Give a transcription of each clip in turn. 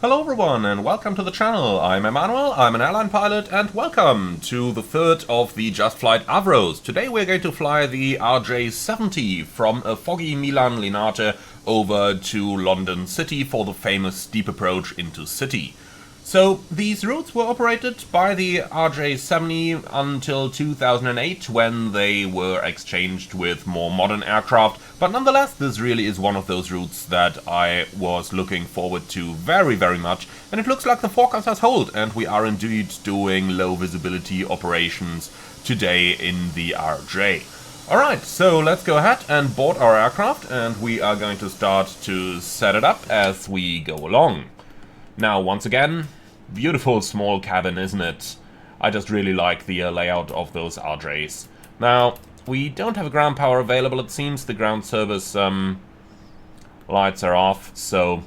Hello everyone and welcome to the channel. I'm Emmanuel, I'm an airline pilot, and welcome to the third of the JustFlight Avros. Today we're going to fly the RJ70 from a foggy Milan Linate over to London City for the famous steep approach into city. So these routes were operated by the RJ70 until 2008 when they were exchanged with more modern aircraft, but nonetheless this really is one of those routes that I was looking forward to very much, and it looks like the forecast has held and we are indeed doing low visibility operations today in the RJ. Alright, so let's go ahead and board our aircraft and we are going to start to set it up as we go along. Now, once again, beautiful small cabin, isn't it? I just really like the layout of those RJs. Now, we don't have a ground power available, it seems. The ground service lights are off, so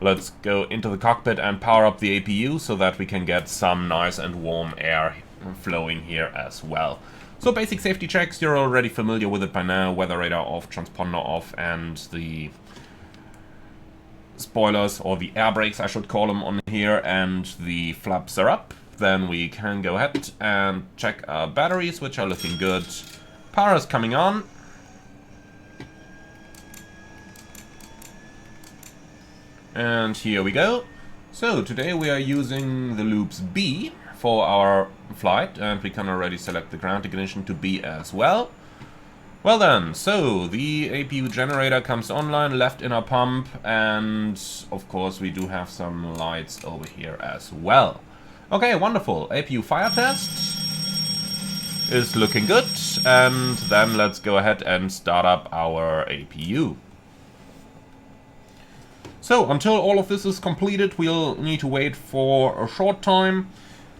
let's go into the cockpit and power up the APU so that we can get some nice and warm air flowing here as well. So basic safety checks, you're already familiar with it by now. Weather radar off, transponder off, and the spoilers, or the air brakes I should call them, on here, and the flaps are up. Then we can go ahead and check our batteries, which are looking good. Power is coming on. And here we go. So today we are using the loops B for our flight, and we can already select the ground ignition to B as well. Well then, so the APU generator comes online, left inner pump, and of course we do have some lights over here as well. Okay, wonderful. APU fire test is looking good, and then let's go ahead and start up our APU. So, until all of this is completed, we'll need to wait for a short time,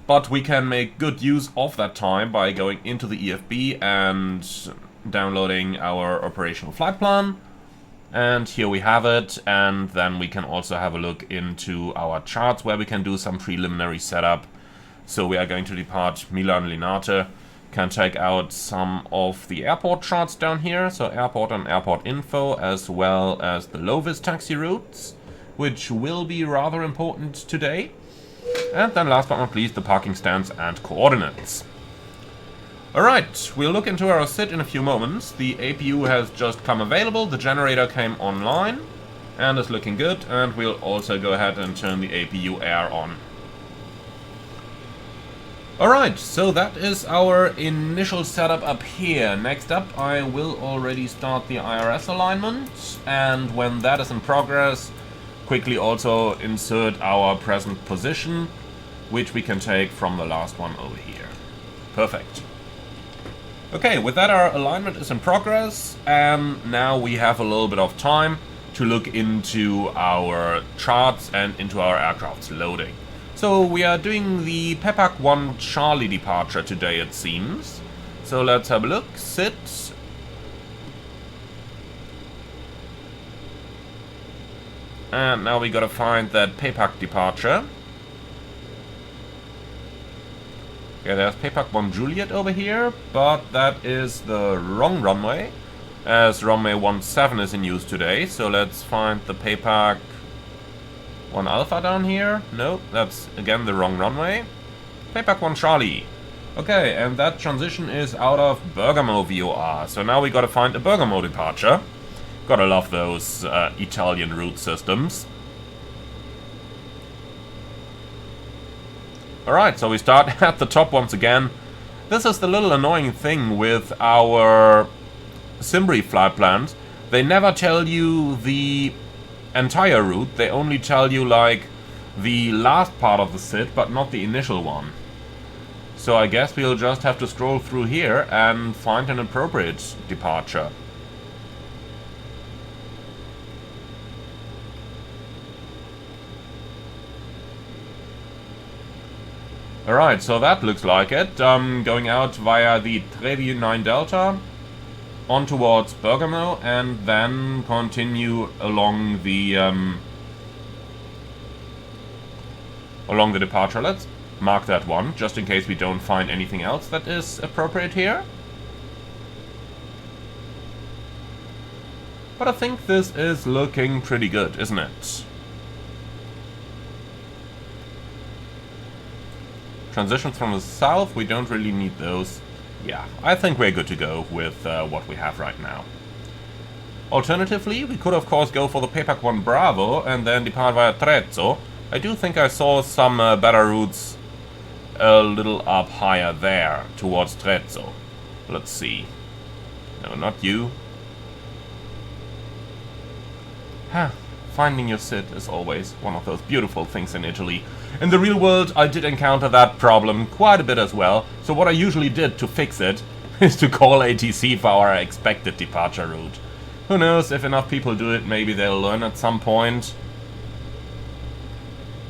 but we can make good use of that time by going into the EFB and downloading our operational flight plan, and here we have it. And then we can also have a look into our charts where we can do some preliminary setup. So we are going to depart Milan Linate, can take out some of the airport charts down here, so airport and airport info, as well as the low-vis taxi routes, which will be rather important today. And then last but not least, the parking stands and coordinates. Alright, we'll look into our SID in a few moments. The APU has just come available, the generator came online and is looking good, and we'll also go ahead and turn the APU air on. Alright, so that is our initial setup up here. Next up, I will already start the IRS alignment, and when that is in progress, quickly also insert our present position, which we can take from the last one over here. Perfect. Okay, with that our alignment is in progress, and now we have a little bit of time to look into our charts and into our aircraft's loading. So we are doing the Pepak 1 Charlie departure today, it seems. So let's have a look. Sit. And now we gotta find that Pepak departure. Okay, there's Pepak 1 Juliet over here, but that is the wrong runway, as runway 17 is in use today. So let's find the Pepak 1 Alpha down here. Nope, that's again the wrong runway. Pepak 1 Charlie. Okay, and that transition is out of Bergamo VOR. So now we gotta find a Bergamo departure. Gotta love those Italian route systems. Alright, so we start at the top once again. This is the little annoying thing with our Cimbri flight plans. They never tell you the entire route, they only tell you like the last part of the SID, but not the initial one. So I guess we'll just have to scroll through here and find an appropriate departure. Alright, so that looks like it. Going out via the Trevi 9 Delta on towards Bergamo, and then continue along the departure. Let's mark that one, just in case we don't find anything else that is appropriate here. But I think this is looking pretty good, isn't it? Transitions from the south, we don't really need those. Yeah, I think we're good to go with what we have right now. Alternatively, we could of course go for the Pepak 1 Bravo and then depart via Trezzo. I do think I saw some better routes a little up higher there, towards Trezzo. Let's see. No, not you. Finding your sit is always one of those beautiful things in Italy. In the real world, I did encounter that problem quite a bit as well, so what I usually did to fix it is to call ATC for our expected departure route. Who knows, if enough people do it, maybe they'll learn at some point.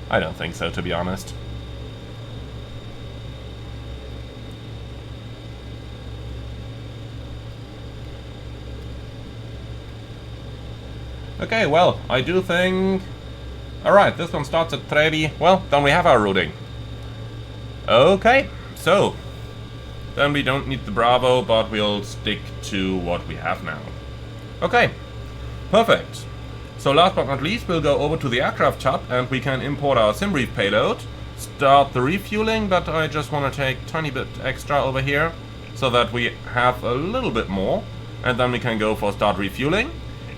I don't think so, to be honest. Okay, well, I do think... Alright, this one starts at Trevi. Well, then we have our routing. Okay, so... Then we don't need the Bravo, but we'll stick to what we have now. Okay, perfect. So last but not least, we'll go over to the aircraft hub and we can import our SimBrief payload. Start the refueling, but I just want to take a tiny bit extra over here, so that we have a little bit more. And then we can go for start refueling.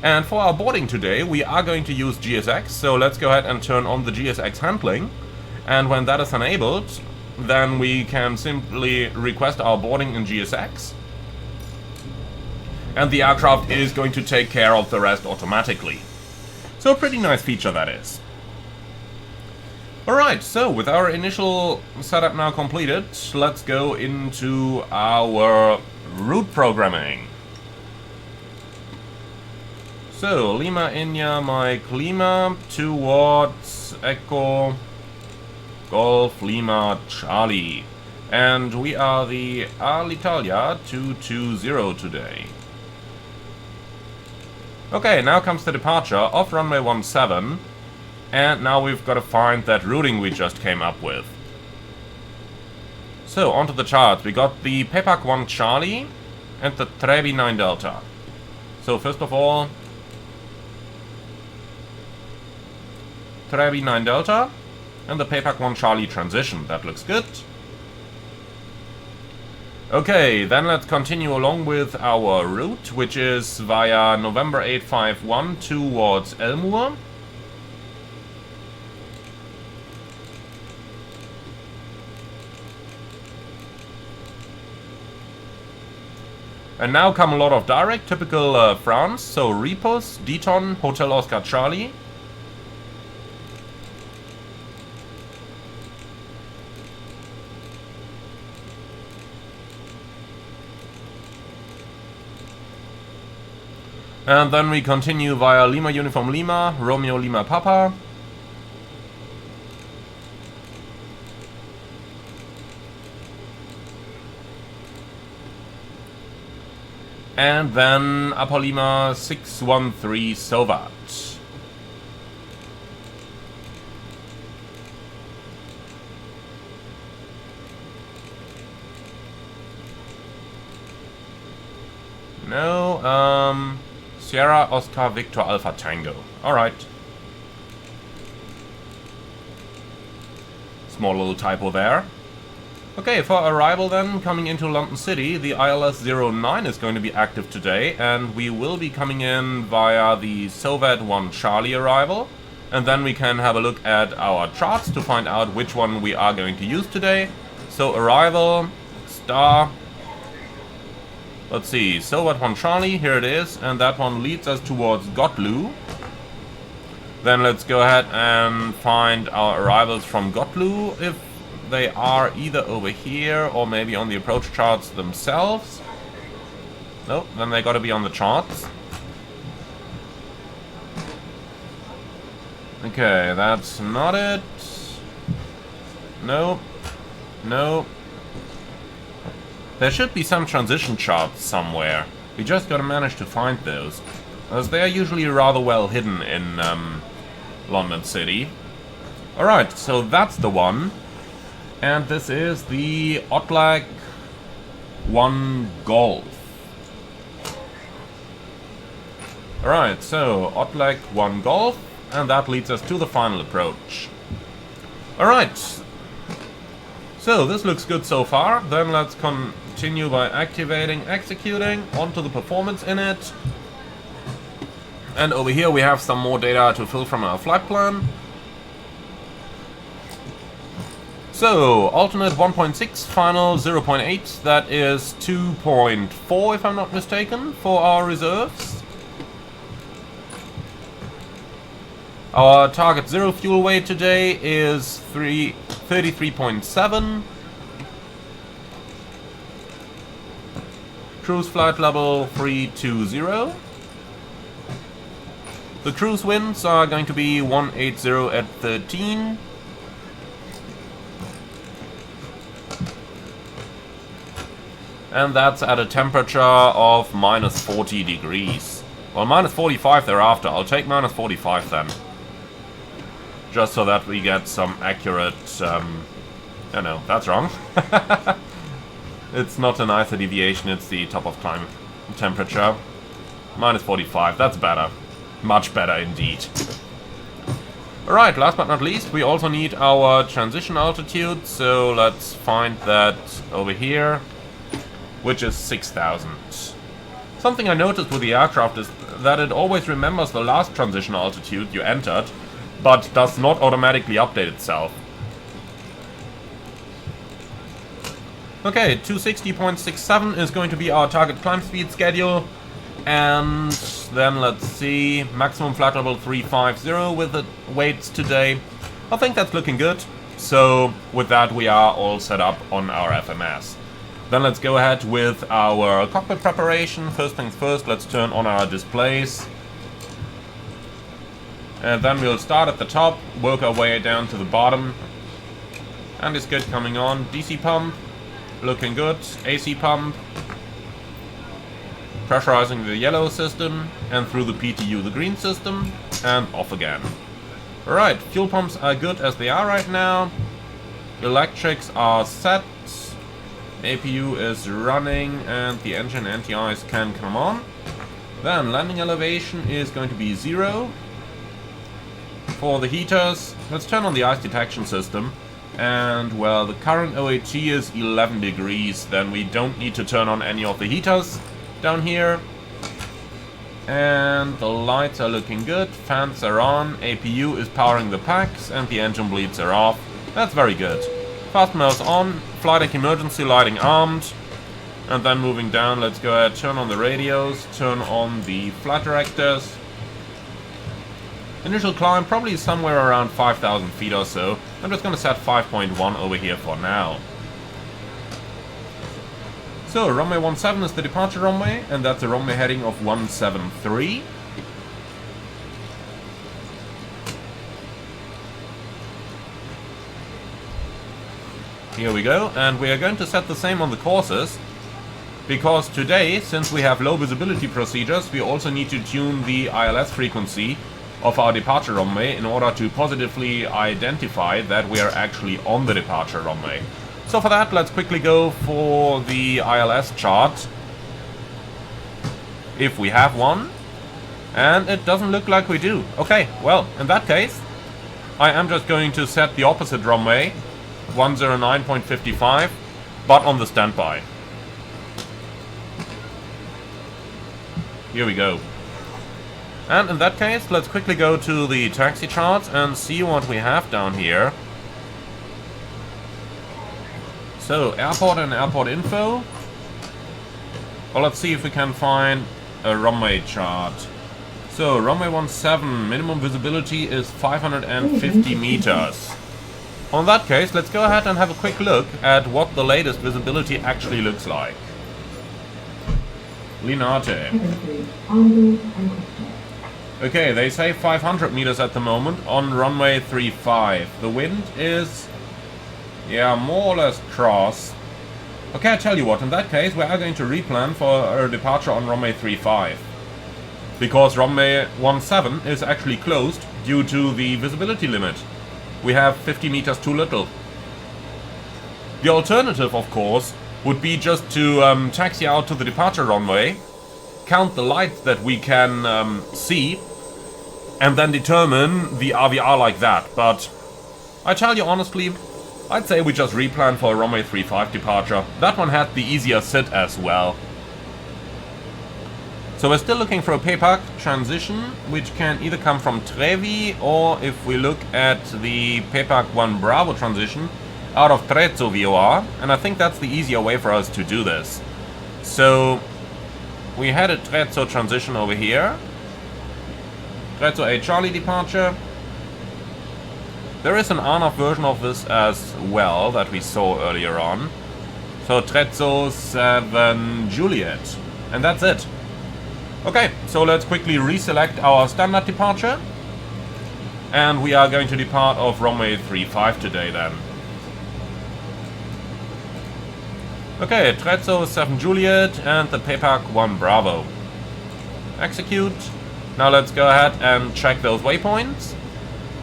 And for our boarding today, we are going to use GSX, so let's go ahead and turn on the GSX handling. And when that is enabled, then we can simply request our boarding in GSX. And the aircraft is going to take care of the rest automatically. So a pretty nice feature that is. Alright, so with our initial setup now completed, let's go into our route programming. So, Lima, India, Mike, Lima, towards Echo, Golf, Lima, Charlie. And we are the Alitalia 220 today. Okay, now comes the departure off runway 17. And now we've got to find that routing we just came up with. So, onto the charts. We got the Pepak 1 Charlie and the Trevi 9 Delta. So, first of all... Trevi 9 Delta and the Pepak 1 Charlie transition. That looks good. Okay, then let's continue along with our route, which is via November 851 towards Elmore. And now come a lot of direct, typical France, so Repos, Deton, Hotel Oscar Charlie. And then we continue via Lima Uniform Lima, Romeo Lima Papa. And then Upper Lima 613 Sovat. No, Sierra Oscar Victor Alpha Tango. Alright. Small little typo there. Okay, for arrival then, coming into London City, the ILS 09 is going to be active today, and we will be coming in via the Sovat 1 Charlie arrival, and then we can have a look at our charts to find out which one we are going to use today. So arrival, star, let's see, Sovat 1 Charlie, here it is, and that one leads us towards Gotlu. Then let's go ahead and find our arrivals from Gotlu, if they are either over here or maybe on the approach charts themselves. Nope, then they gotta be on the charts. Okay, that's not it. Nope. Nope. There should be some transition charts somewhere. We just gotta manage to find those, as they are usually rather well hidden in London City. Alright, so that's the one. And this is the Otlag 1 Golf. Alright, so Otlag 1 Golf, and that leads us to the final approach. Alright. So this looks good so far. Then let's continue by activating, executing onto the performance in it. And over here we have some more data to fill from our flight plan. So, alternate 1.6, final 0.8, that is 2.4 if I'm not mistaken, for our reserves. Our target zero fuel weight today is 33.7. Cruise flight level 320. The cruise winds are going to be 180 at 13. And that's at a temperature of minus 40 degrees. Well, minus 45 thereafter. I'll take minus 45 then. Just so that we get some accurate... oh no, that's wrong. It's not an ISO deviation, it's the top of climb temperature. Minus 45, that's better. Much better indeed. Alright, last but not least, we also need our transition altitude. So let's find that over here, which is 6,000. Something I noticed with the aircraft is that it always remembers the last transition altitude you entered, but does not automatically update itself. Okay, 260.67 is going to be our target climb speed schedule. And then let's see, maximum flight level 350 with the weights today. I think that's looking good. So with that we are all set up on our FMS. Then let's go ahead with our cockpit preparation. First things first, let's turn on our displays. And then we'll start at the top, work our way down to the bottom. And it's good coming on. DC pump, looking good. AC pump. Pressurizing the yellow system, and through the PTU the green system, and off again. Alright, fuel pumps are good as they are right now. Electrics are set. APU is running, and the engine anti-ice can come on. Then landing elevation is going to be 0. For the heaters, let's turn on the ice detection system. And, well, the current OAT is 11 degrees, then we don't need to turn on any of the heaters down here. And the lights are looking good, fans are on, APU is powering the packs, and the engine bleeds are off. That's very good. Fasteners on, flight deck emergency lighting armed. And then moving down, let's go ahead, turn on the radios, turn on the flight directors. Initial climb probably somewhere around 5,000 feet or so. I'm just going to set 5.1 over here for now. So, runway 17 is the departure runway, and that's a runway heading of 173. Here we go, and we are going to set the same on the courses, because today, since we have low visibility procedures, we also need to tune the ILS frequency of our departure runway in order to positively identify that we are actually on the departure runway. So for that, let's quickly go for the ILS chart, if we have one, and it doesn't look like we do. Okay, well, in that case, I am just going to set the opposite runway, 109.55, but on the standby. Here we go. And in that case, let's quickly go to the taxi charts and see what we have down here. So, airport and airport info. Well, let's see if we can find a runway chart. So, runway 17, minimum visibility is 550 meters. On that case, let's go ahead and have a quick look at what the latest visibility actually looks like. Linate. Okay, they say 500 meters at the moment on runway 35. The wind is, yeah, more or less cross. Okay, I tell you what, in that case, we are going to replan for a departure on runway 35. Because runway 17 is actually closed due to the visibility limit. We have 50 meters too little. The alternative, of course, would be just to taxi out to the departure runway, count the lights that we can see, and then determine the RVR like that. But I tell you honestly, I'd say we just replan for a runway 35 departure. That one had the easier sit as well. So we're still looking for a PPAC transition, which can either come from Trevi, or if we look at the PPAC 1 Bravo transition, out of Trezzo VOR, and I think that's the easier way for us to do this. So we had a Trezzo transition over here. Trezzo 8 Charlie departure. There is an ANAF version of this as well that we saw earlier on. So Trezzo 7 Juliet. And that's it. Okay, so let's quickly reselect our standard departure. And we are going to depart off runway 35 today then. Okay, Trezzo 7 Juliet and the PPAC 1 Bravo. Execute. Now let's go ahead and check those waypoints.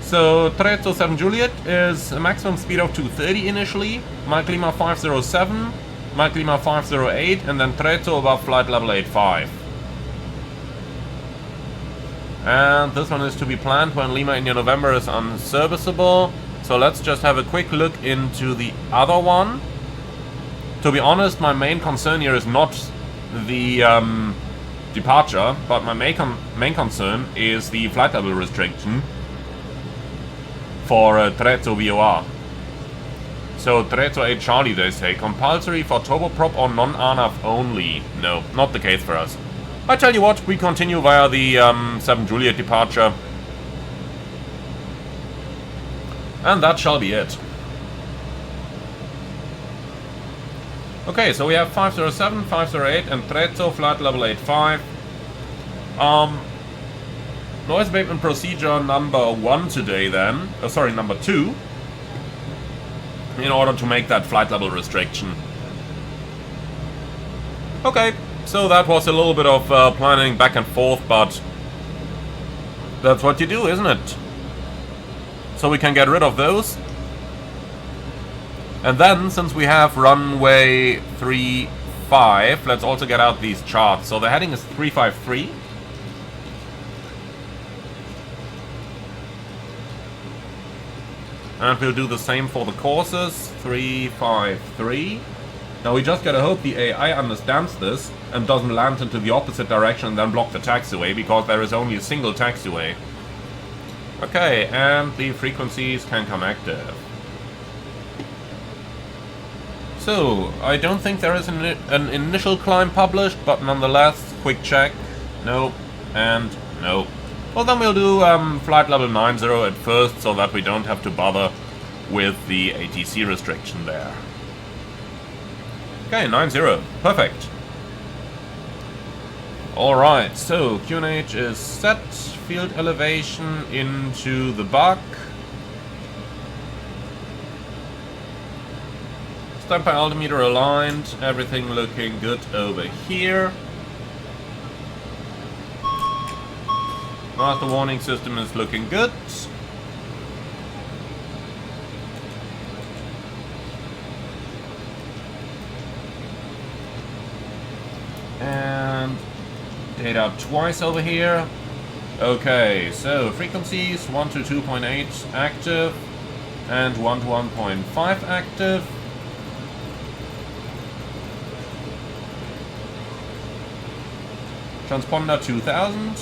So Trezzo 7 Juliet is a maximum speed of 230 initially, Mike Lima 507, Mike Lima 508, and then Trezzo above flight level 85. And this one is to be planned when Lima India November is unserviceable. So let's just have a quick look into the other one. To be honest, my main concern here is not the departure, but my main concern is the flight level restriction for Trezzo VOR. So Trezzo 8 Charlie, they say, compulsory for turboprop or non-ANAF only. No, not the case for us. I tell you what, we continue via the 7 Juliet departure. And that shall be it. Okay, so we have 507, 508 and Trezzo, flight level 85. Noise abatement procedure number 1 today then. Sorry, number 2. In order to make that flight level restriction. Okay, so that was a little bit of planning back and forth, but that's what you do, isn't it? So we can get rid of those. And then, since we have runway 35, let's also get out these charts. So the heading is 353. And we'll do the same for the courses, 353. Now we just gotta hope the AI understands this and doesn't land into the opposite direction and then block the taxiway, because there is only a single taxiway. Okay, and the frequencies can come active. So, I don't think there is an initial climb published, but nonetheless, quick check. Nope, and nope. Well, then we'll do flight level 90 at first, so that we don't have to bother with the ATC restriction there. Okay, 90. Perfect. Alright, so QNH is set. Field elevation into the buck. Standby altimeter aligned. Everything looking good over here. Master warning system is looking good. And data active over here. Okay, so frequencies 1 to 2.8 active and 1 to 1.5 active. Transponder 2000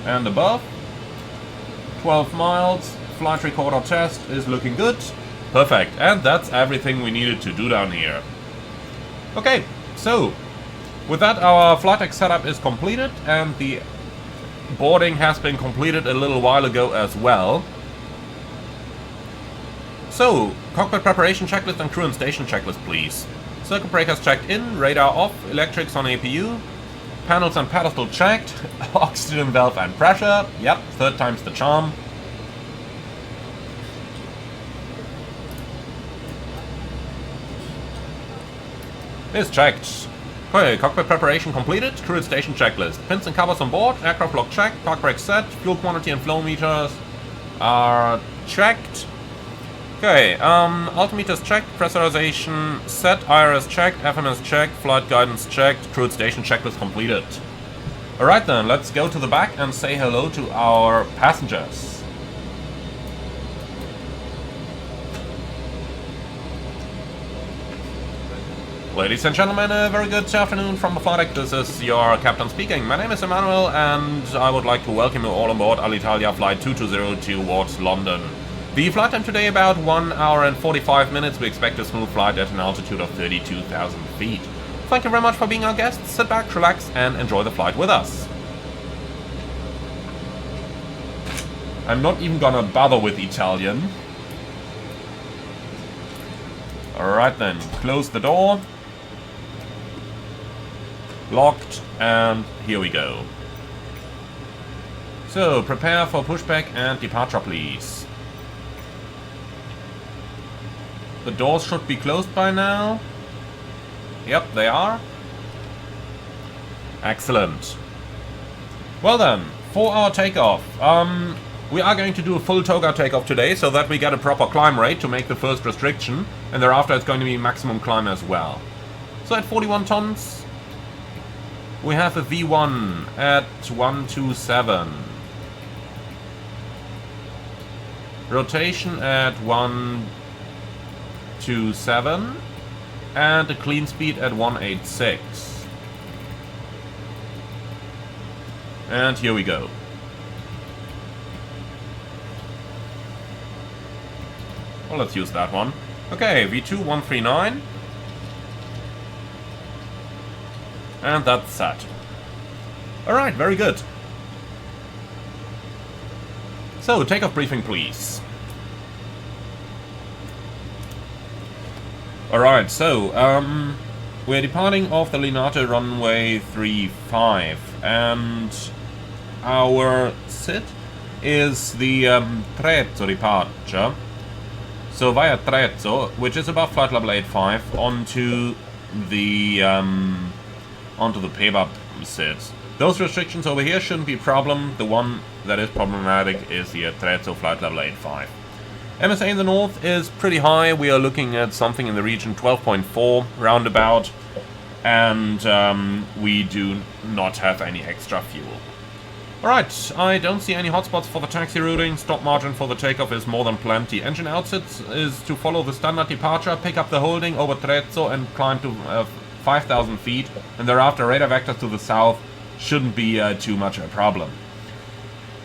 and above. 12 miles. Flight recorder test is looking good. Perfect. And that's everything we needed to do down here. Okay, so with that our flight deck setup is completed and the boarding has been completed a little while ago as well. So, cockpit preparation checklist and crew and station checklist, please. Circuit breakers checked in, radar off, electrics on APU, panels and pedestal checked, oxygen valve and pressure, yep, third time's the charm. Is checked. Okay, cockpit preparation completed, crew and station checklist. Pins and covers on board, aircraft lock checked, park brake set, fuel quantity and flow meters are checked. Okay, altimeters checked, pressurization set, IRS checked, FMS checked, flight guidance checked, crew and station checklist completed. Alright then, let's go to the back and say hello to our passengers. Ladies and gentlemen, a very good afternoon from the flight deck. This is your captain speaking. My name is Emmanuel, and I would like to welcome you all on board Alitalia Flight 220 towards London. The flight time today about 1 hour and 45 minutes. We expect a smooth flight at an altitude of 32,000 feet. Thank you very much for being our guests. Sit back, relax, and enjoy the flight with us. I'm not even gonna bother with Italian. Alright then, close the door. Locked, and here we go. So, prepare for pushback and departure, please. The doors should be closed by now. Yep, they are. Excellent. Well then, for our takeoff. We are going to do a full toga takeoff today, so that we get a proper climb rate to make the first restriction. And thereafter it's going to be maximum climb as well. So at 41 tons... we have a V1 at 127. Rotation at 127. And a clean speed at 186. And here we go. Well, let's use that one. Okay, V2 139. And that's set. Alright, very good. So, takeoff briefing, please. Alright, so, we're departing off the Linate runway 35. And our SID is the Throttle departure. So, via Throttle, which is above flight level 85, onto the PEBAP SIDs. Those restrictions over here shouldn't be a problem. The one that is problematic is the Throttle flight level 85. MSA in the north is pretty high. We are looking at something in the region 12.4 roundabout, and we do not have any extra fuel. Alright, I don't see any hotspots for the taxi routing. Stop margin for the takeoff is more than plenty. Engine outsets is to follow the standard departure, pick up the holding over Throttle and climb to 5,000 feet, and thereafter radar vectors to the south shouldn't be too much a problem.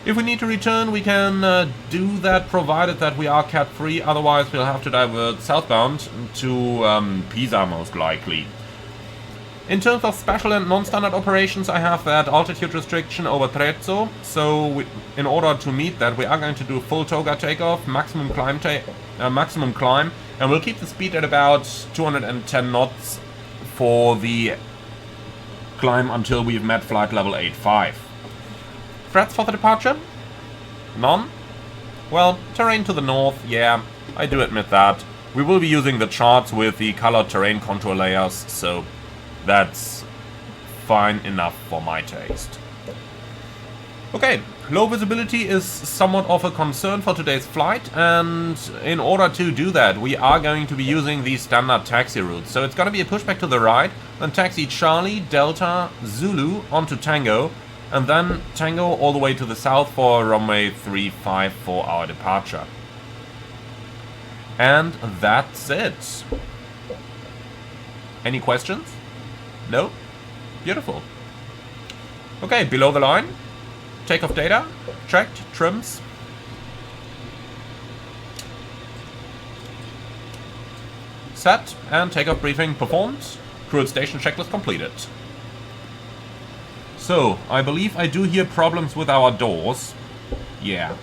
If we need to return, we can do that, provided that we are cat-free. Otherwise, we'll have to divert southbound to Pisa, most likely. In terms of special and non-standard operations, I have that altitude restriction over Throttle. So, in order to meet that, we are going to do a full toga takeoff, maximum climb, and we'll keep the speed at about 210 knots for the climb until we've met flight level 85. Threats for the departure? None? Well, terrain to the north, yeah, I do admit that. We will be using the charts with the colored terrain contour layers, so that's fine enough for my taste. Okay, low visibility is somewhat of a concern for today's flight, and in order to do that, we are going to be using the standard taxi routes. So it's going to be a pushback to the right, then taxi Charlie, Delta, Zulu onto Tango, and then Tango all the way to the south for runway 35 for our departure. And that's it. Any questions? No? Beautiful. Okay, below the line. Takeoff data, checked, trims. Set, and takeoff briefing performed. Crew at station checklist completed. So, I believe I do hear problems with our doors. Yeah.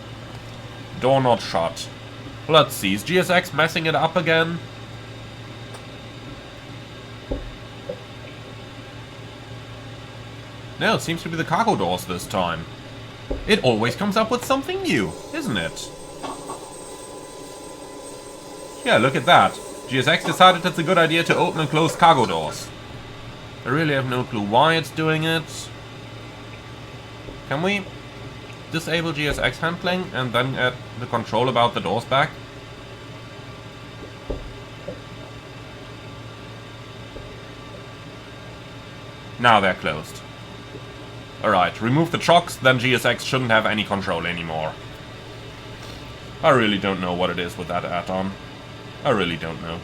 Door not shut. Let's see, is GSX messing it up again? No, it seems to be the cargo doors this time. It always comes up with something new, isn't it? Yeah, look at that. GSX decided it's a good idea to open and close cargo doors. I really have no clue why it's doing it. Can we disable GSX handling and then get the control about the doors back? Now they're closed. Alright, remove the chocks, then GSX shouldn't have any control anymore. I really don't know what it is with that add-on. I really don't know.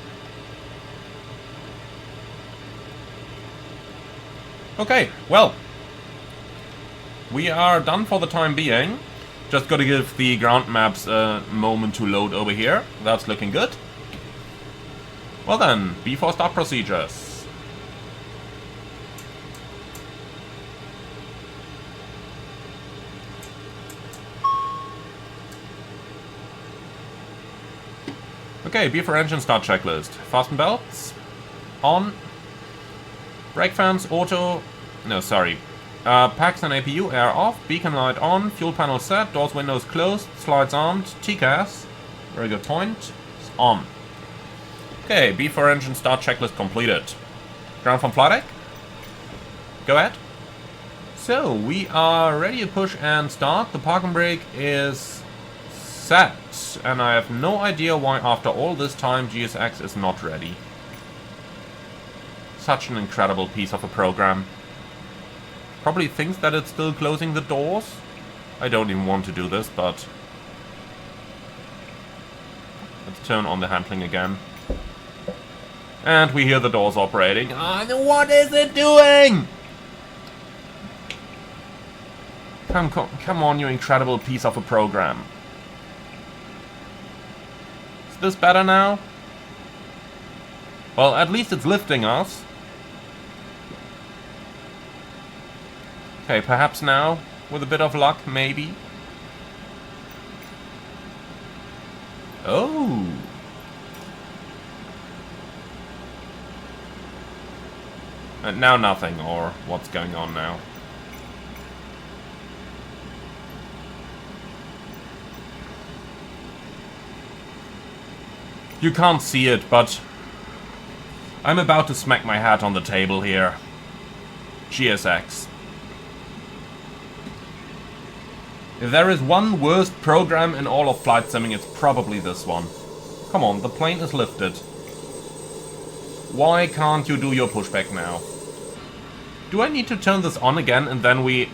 Okay, well, we are done for the time being. Just gotta give the ground maps a moment to load over here. That's looking good. Well then, before start procedures. Okay, before engine start checklist. Fasten belts. On. Brake fans, auto. No, sorry. Packs and APU air off. Beacon light on. Fuel panel set. Doors, windows closed. Slides armed. TCAS. Very good point. It's on. Okay, before engine start checklist completed. Ground from flight deck. Go ahead. So, we are ready to push and start. The parking brake is set. And I have no idea why after all this time GSX is not ready. Such an incredible piece of a program. Probably thinks that it's still closing the doors. I don't even want to do this, but... let's turn on the handling again. And we hear the doors operating. What is it doing? Come on, you incredible piece of a program. Is this better now? Well, at least it's lifting us. Okay, perhaps now, with a bit of luck, maybe. Oh. And now nothing, or what's going on now? You can't see it, but I'm about to smack my hat on the table here. GSX. If there is one worst program in all of flight simming, it's probably this one. Come on, the plane is lifted. Why can't you do your pushback now? Do I need to turn this on again and then we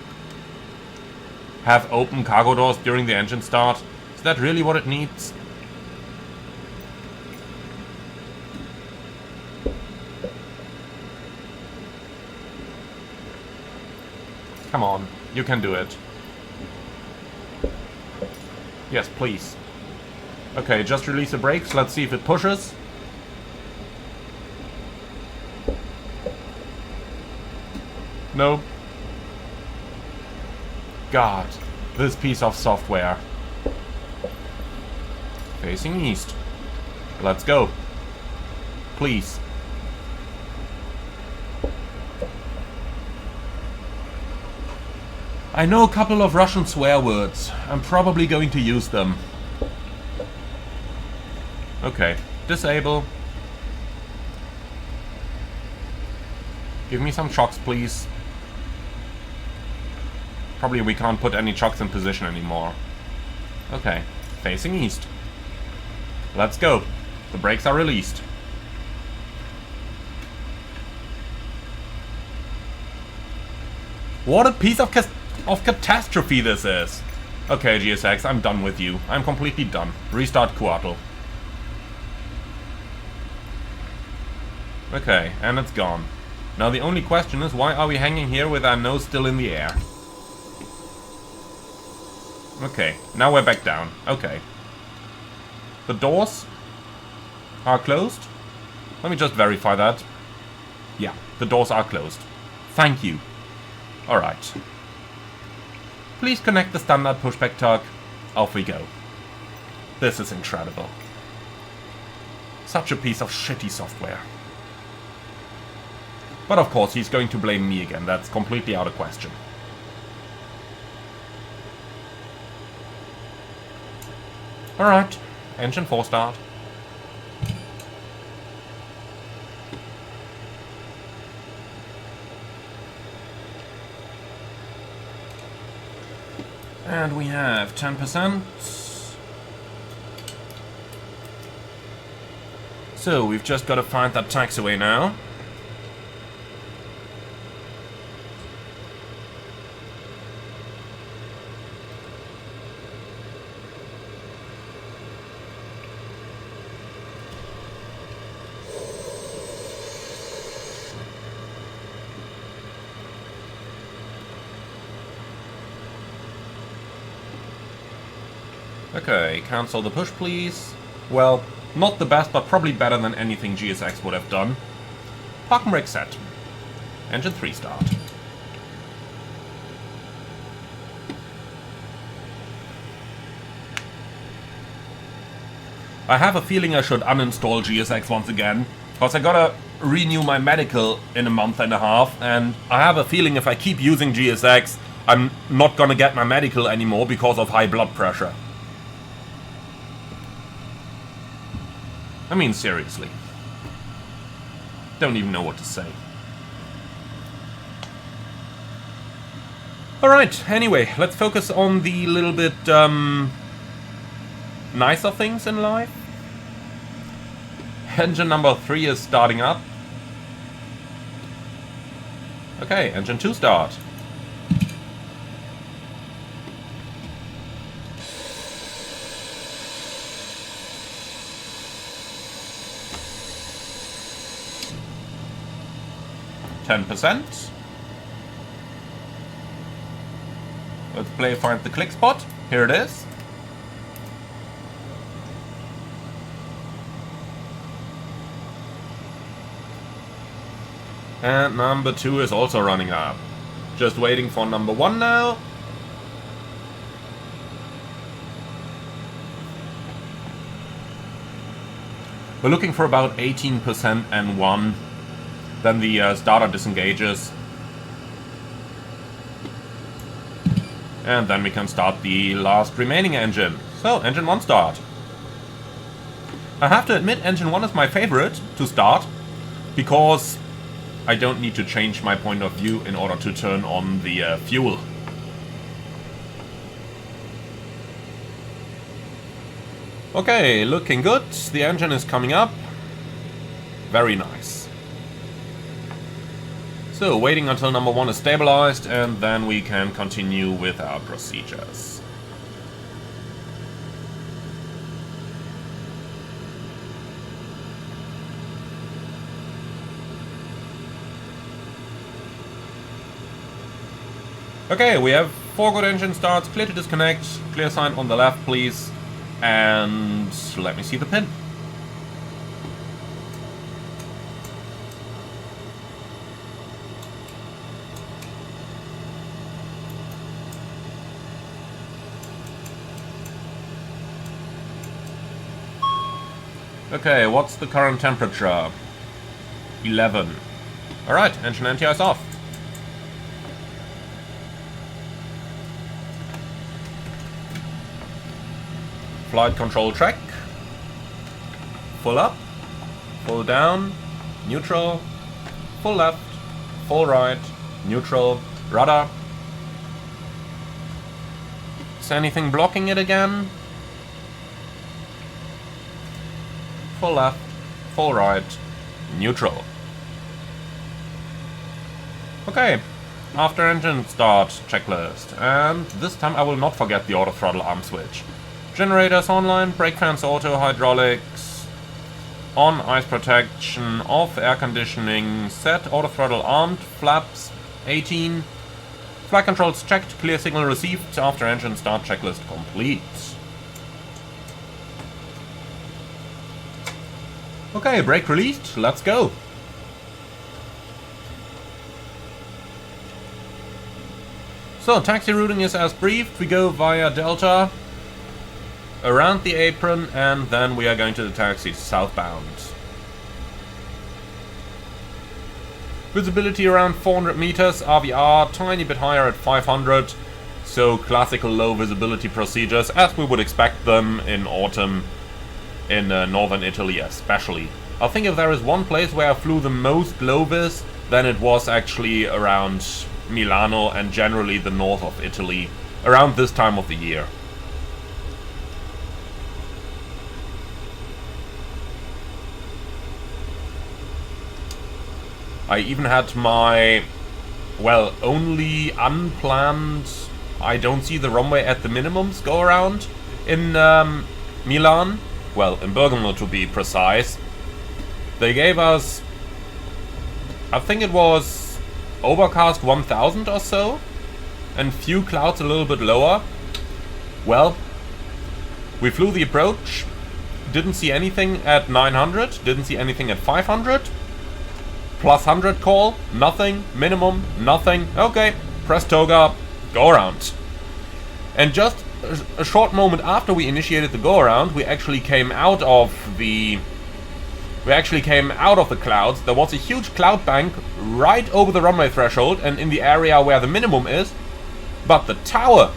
have open cargo doors during the engine start? Is that really what it needs? Come on, you can do it. Yes, please. Okay, just release the brakes. Let's see if it pushes. No. God, this piece of software. Facing east. Let's go. Please. I know a couple of Russian swear words. I'm probably going to use them. Okay, disable. Give me some chocks, please. Probably we can't put any chocks in position anymore. Okay, facing east. Let's go. The brakes are released. What a piece of catastrophe this is. Okay, GSX, I'm done with you. I'm completely done. Restart Throttle. Okay, and it's gone. Now the only question is, why are we hanging here with our nose still in the air? Okay, now we're back down. Okay. The doors are closed. Let me just verify that. Yeah, the doors are closed. Thank you. Alright. Please connect the standard pushback tug. Off we go. This is incredible. Such a piece of shitty software. But of course he's going to blame me again. That's completely out of question. Alright. Engine 4 start. And we have 10%. So we've just got to find that taxiway now. Okay, cancel the push, please. Well, not the best, but probably better than anything GSX would have done. Parking brake set. Engine 3 start. I have a feeling I should uninstall GSX once again, because I gotta renew my medical in a month and a half, and I have a feeling if I keep using GSX, I'm not gonna get my medical anymore because of high blood pressure. I mean, seriously. Don't even know what to say. Alright, anyway, let's focus on the little bit nicer things in life. Engine number 3 is starting up. Okay, engine 2 start. %. Let's play find the click spot. Here it is. And number 2 is also running up. Just waiting for number 1 now. We're looking for about 18% and 1. Then the starter disengages. And then we can start the last remaining engine. So, engine 1 start. I have to admit, engine 1 is my favorite to start, because I don't need to change my point of view in order to turn on the fuel. Okay, looking good. The engine is coming up. Very nice. So, waiting until number 1 is stabilized, and then we can continue with our procedures. Okay, we have 4 good engine starts, clear to disconnect, clear sign on the left, please, and let me see the pin. Okay, what's the current temperature? 11. Alright, engine anti-ice off. Flight control track. Full up. Full down. Neutral. Full left. Full right. Neutral. Rudder. Is anything blocking it again? Full left, full right, neutral. Okay, after engine start checklist, and this time I will not forget the auto throttle arm switch. Generators online, brake fans auto, hydraulics on, ice protection off, air conditioning set, auto throttle armed, flaps 18. Flight controls checked, clear signal received, after engine start checklist complete. Okay, brake released, let's go. So, taxi routing is as briefed. We go via Delta, around the apron, and then we are going to the taxi southbound. Visibility around 400 meters, RVR tiny bit higher at 500, so classical low visibility procedures as we would expect them in autumn. In northern Italy especially. I think if there is one place where I flew the most low vis, then it was actually around Milano and generally the north of Italy, around this time of the year. I even had my, well, only unplanned, I don't see the runway at the minimums go around in Milan. Well, in Bergamo to be precise. They gave us, I think it was overcast 1000 or so, and few clouds a little bit lower. Well, We flew the approach, didn't see anything at 900, didn't see anything at 500. Plus 100 call, nothing, minimum, nothing. Okay, press toga, go around. And just a short moment after we initiated the go around, we actually came out of the clouds. There was a huge cloud bank right over the runway threshold and in the area where the minimum is, but the tower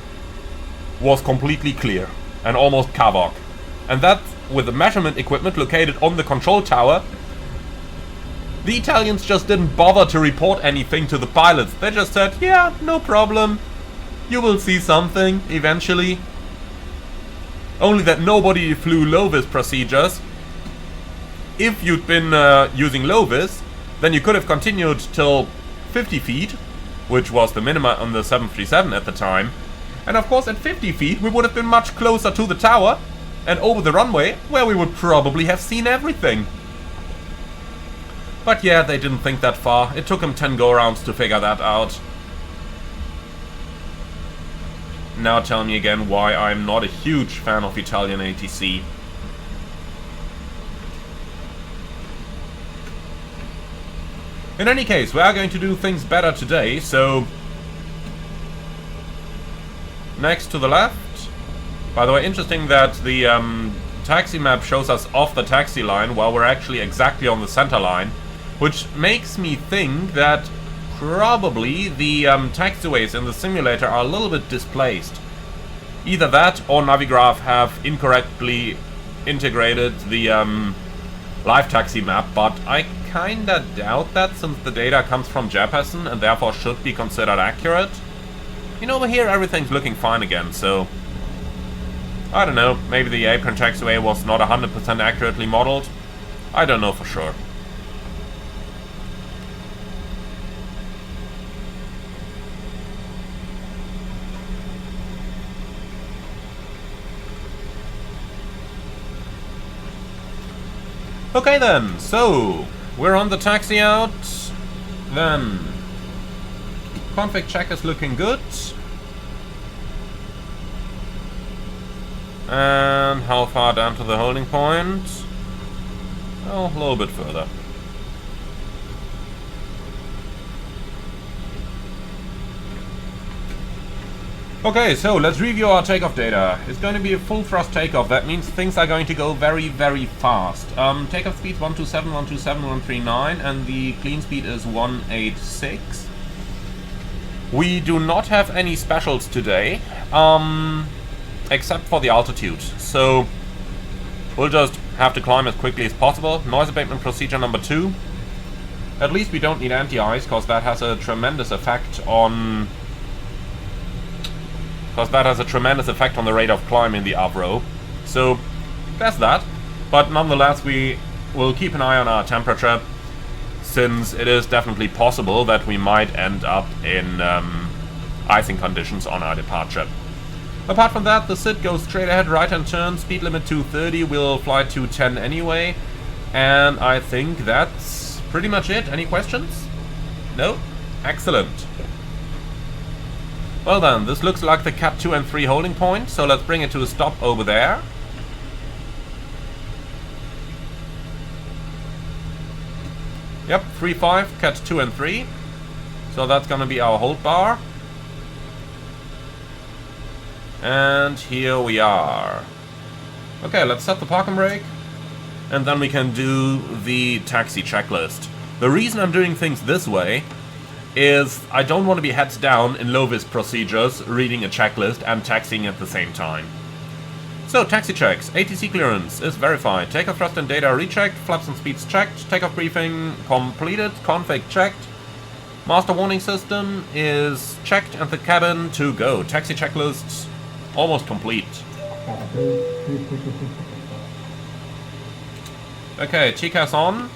was completely clear and almost kavok. And that with the measurement equipment located on the control tower. The Italians just didn't bother to report anything to the pilots. They just said, yeah, no problem. You will see something eventually. Only that nobody flew low-vis procedures. If you'd been using low-vis, then you could have continued till 50 feet, which was the minimum on the 737 at the time. And of course at 50 feet we would have been much closer to the tower and over the runway, where we would probably have seen everything. But yeah, they didn't think that far. It took them 10 go-rounds to figure that out. Now tell me again why I'm not a huge fan of Italian ATC. In any case, we are going to do things better today, so... Next to the left. By the way, interesting that the taxi map shows us off the taxi line while we're actually exactly on the center line. Which makes me think that probably the taxiways in the simulator are a little bit displaced. Either that or Navigraph have incorrectly integrated the live taxi map, but I kinda doubt that since the data comes from Jefferson and therefore should be considered accurate. You know, over here everything's looking fine again, so... I don't know, maybe the Apron taxiway was not 100% accurately modeled. I don't know for sure. Okay then, so we're on the taxi out. Then config check is looking good. And how far down to the holding point? Oh, a little bit further. Okay, so let's review our takeoff data. It's going to be a full thrust takeoff. That means things are going to go very, very fast. Takeoff speed 127, 127, 139, and the clean speed is 186. We do not have any specials today, except for the altitude. So we'll just have to climb as quickly as possible. Noise abatement procedure number 2. At least we don't need anti-ice, because that has a tremendous effect on... the rate of climb in the Avro. So, that's that. But nonetheless, we will keep an eye on our temperature, since it is definitely possible that we might end up in icing conditions on our departure. Apart from that, the SID goes straight ahead, right-hand turn, speed limit 230, we'll fly 210 anyway. And I think that's pretty much it. Any questions? No? Excellent. Well then, this looks like the Cat 2 and 3 holding point, so let's bring it to a stop over there. Yep, 3-5, Cat 2 and 3. So that's gonna be our hold bar. And here we are. Okay, let's set the parking brake. And then we can do the taxi checklist. The reason I'm doing things this way is I don't want to be heads down in low-vis procedures, reading a checklist and taxiing at the same time. So, taxi checks. ATC clearance is verified. Takeoff thrust and data rechecked. Flaps and speeds checked. Takeoff briefing completed. Config checked. Master warning system is checked and the cabin to go. Taxi checklists almost complete. Okay, TCAS on.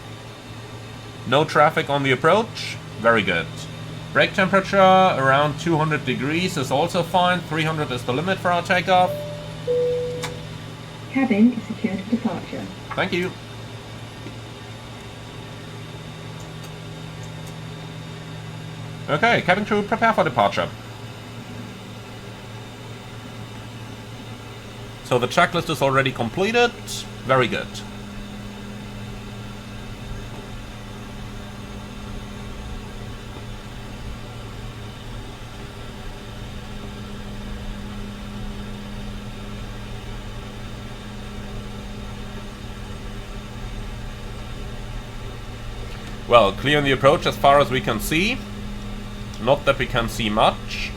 No traffic on the approach. Very good. Brake temperature around 200 degrees is also fine. 300 is the limit for our takeoff. Cabin is secured for departure. Thank you. Okay, cabin crew, prepare for departure. So so the checklist is already completed. Very good. Well, clear in the approach as far as we can see. Not that we can see much.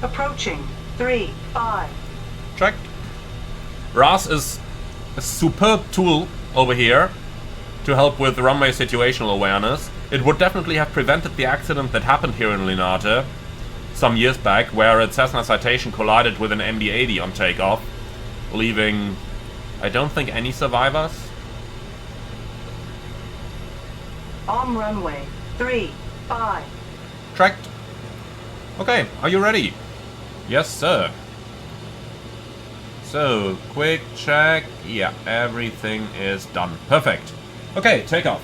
Approaching 3-5. Checked. RAS is a superb tool over here to help with runway situational awareness. It would definitely have prevented the accident that happened here in Linate some years back, where a Cessna Citation collided with an MD-80 on takeoff, leaving, I don't think, any survivors. On runway 3-5. Tracked. Okay, are you ready? Yes, sir. So, quick check. Yeah, everything is done. Perfect. Okay, take off.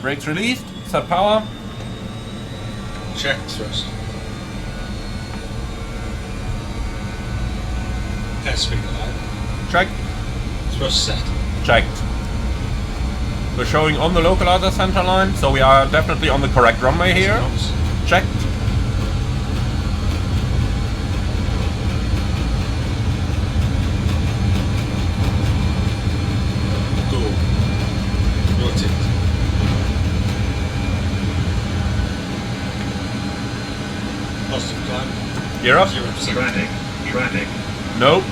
Brakes released. Set power. Check thrust. Airspeed alive. Checked. Thrust set. Checked. We're showing on the localizer center line, so we are definitely on the correct runway here. Checked. Go. Rotate. Positive climb. Gear up. 0%. Traffic. Nope.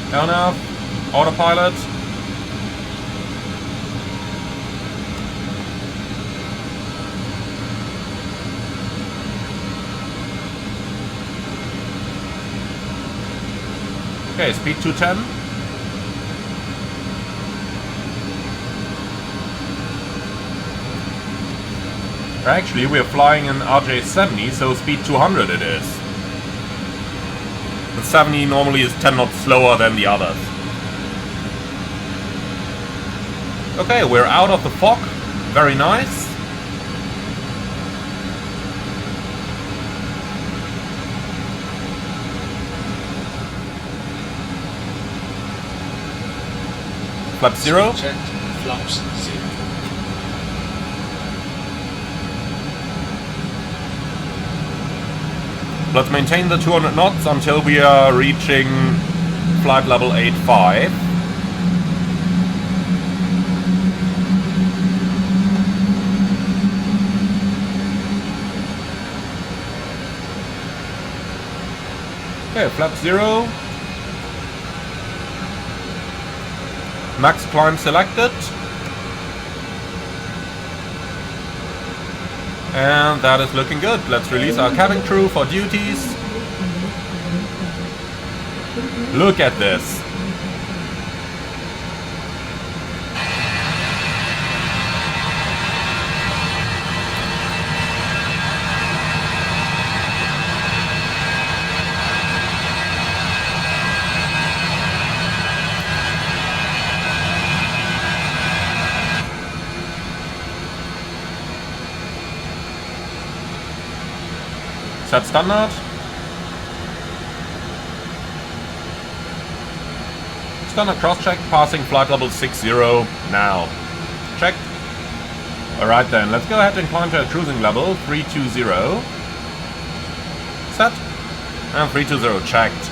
LNAV. Autopilot. Okay, speed 210. Actually, we're flying an RJ70, so speed 200 it is. The 70 normally is 10 knots slower than the others. Okay, we're out of the fog. Very nice. Flap 0. Checked. Flaps 0. Let's maintain the 200 knots until we are reaching flight level 85. Okay, flap 0. Max climb selected. And that is looking good. Let's release our cabin crew for duties. Look at this. Set standard. Standard cross-check, passing flight level 60 now. Check. Alright then, let's go ahead and climb to a cruising level, 320. Set. And 320 checked.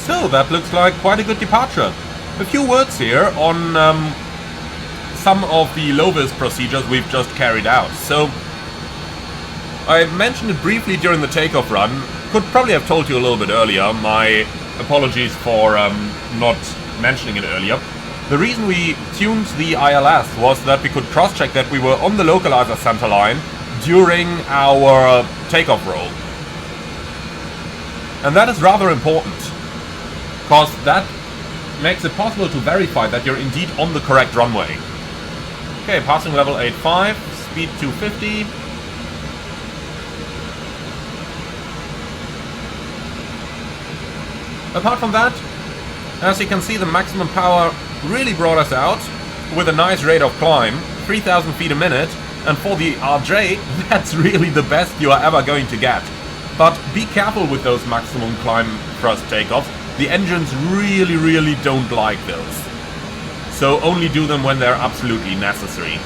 So, that looks like quite a good departure. A few words here on some of the low-vis procedures we've just carried out. So, I mentioned it briefly during the takeoff run. Could probably have told you a little bit earlier. My apologies for not mentioning it earlier. The reason we tuned the ILS was that we could cross-check that we were on the localizer center line during our takeoff roll. And that is rather important, because that makes it possible to verify that you're indeed on the correct runway. Okay, passing level 85, speed 250. Apart from that, as you can see, the maximum power really brought us out with a nice rate of climb, 3,000 feet a minute, and for the RJ, that's really the best you are ever going to get. But be careful with those maximum climb thrust takeoffs. The engines really don't like those. So only do them when they're absolutely necessary.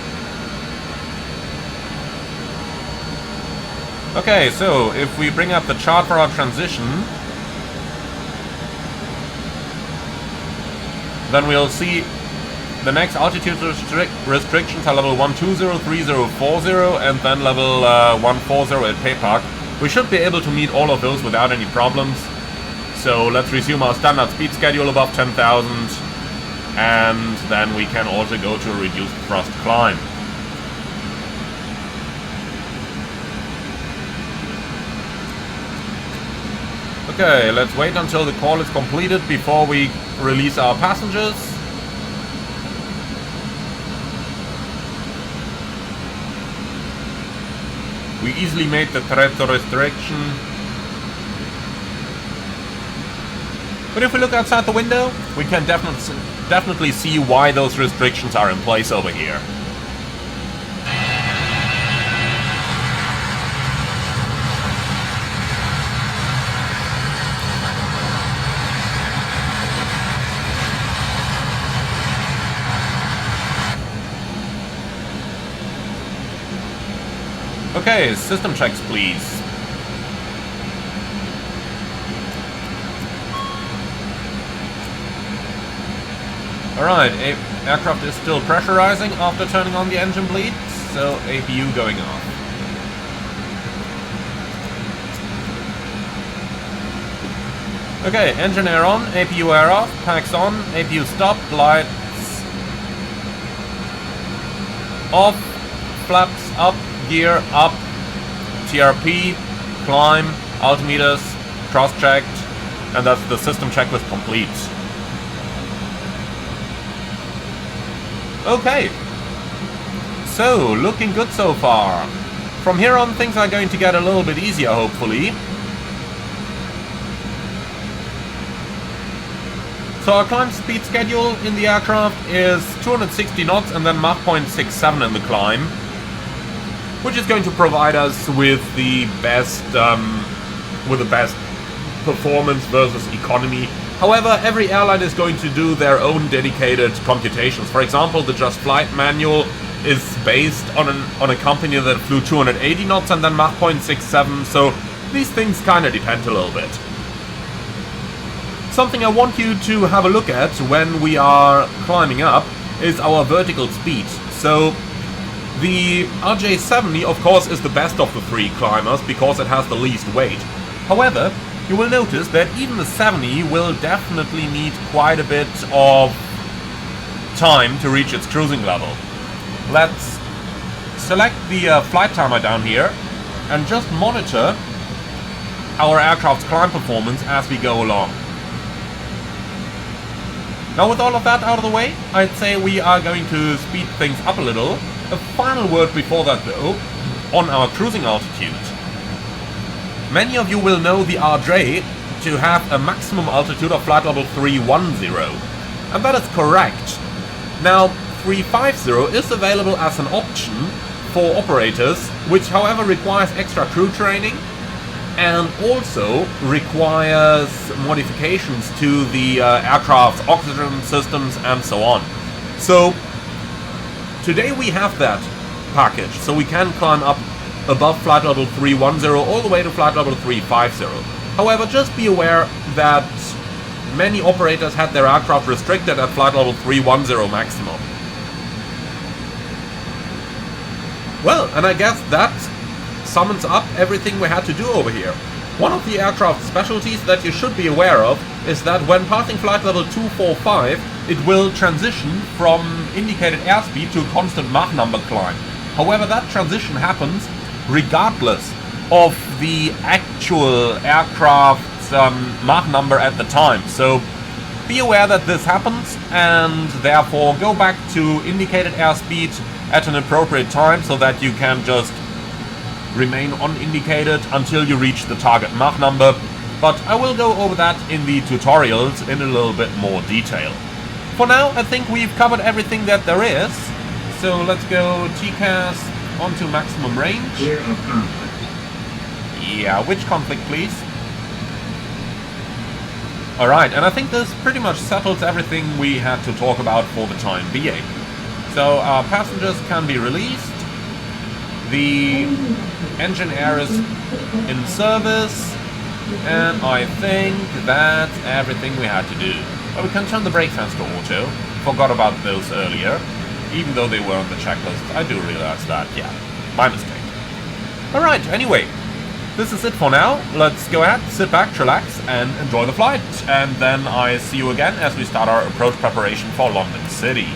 Okay, so if we bring up the chart for our transition, then we'll see the next altitude restrictions are level 120, 30, 40, and then level 140 at Paypark. We should be able to meet all of those without any problems. So let's resume our standard speed schedule above 10,000, and then we can also go to a reduced thrust climb. Okay, let's wait until the call is completed before we release our passengers. We easily made the Throttle restriction. But if we look outside the window, we can definitely see why those restrictions are in place over here. Okay, system checks please. Alright, aircraft is still pressurizing after turning on the engine bleed, so APU going off. Okay, engine air on, APU air off, packs on, APU stop, lights off, flaps up, gear up, TRP, climb, altimeters, cross-checked, and that's the system checklist complete. Okay, so looking good so far. From here on things are going to get a little bit easier, hopefully. So our climb speed schedule in the aircraft is 260 knots and then Mach 0.67 in the climb, which is going to provide us with the best performance versus economy. However, every airline is going to do their own dedicated computations. For example, the JustFlight manual is based on a company that flew 280 knots and then Mach 0.67, so these things kind of depend a little bit. Something I want you to have a look at when we are climbing up is our vertical speed. So the RJ70, of course, is the best of the three climbers because it has the least weight. However, you will notice that even the 70 will definitely need quite a bit of time to reach its cruising level. Let's select the flight timer down here and just monitor our aircraft's climb performance as we go along. Now with all of that out of the way, I'd say we are going to speed things up a little. A final word before that though, on our cruising altitude. Many of you will know the RJ to have a maximum altitude of flight level 310, and that is correct. Now 350 is available as an option for operators, which however requires extra crew training and also requires modifications to the aircraft's oxygen systems and so on. So today we have that package, so we can climb up above flight level 310 all the way to flight level 350. However, just be aware that many operators had their aircraft restricted at flight level 310 maximum. Well, and I guess that summons up everything we had to do over here. One of the aircraft specialties that you should be aware of is that when passing flight level 245, it will transition from indicated airspeed to a constant Mach number climb. However, that transition happens regardless of the actual aircraft's Mach number at the time. So Be aware that this happens, and therefore go back to indicated airspeed at an appropriate time so that you can just remain on indicated until you reach the target Mach number. But I will go over that in the tutorials in a little bit more detail. For now, I think we've covered everything that there is. So let's go TCAS onto maximum range. Clear of conflict. Yeah, which conflict, please? Alright, and I think this pretty much settles everything we had to talk about for the time being. So our passengers can be released. The engine air is in service. And I think that's everything we had to do. But we can turn the brake fans to auto. Forgot about those earlier. Even though they were on the checklist, I do realize that, yeah. My mistake. Alright, anyway. This is it for now. Let's go ahead, sit back, relax, and enjoy the flight. And then I see you again as we start our approach preparation for London City.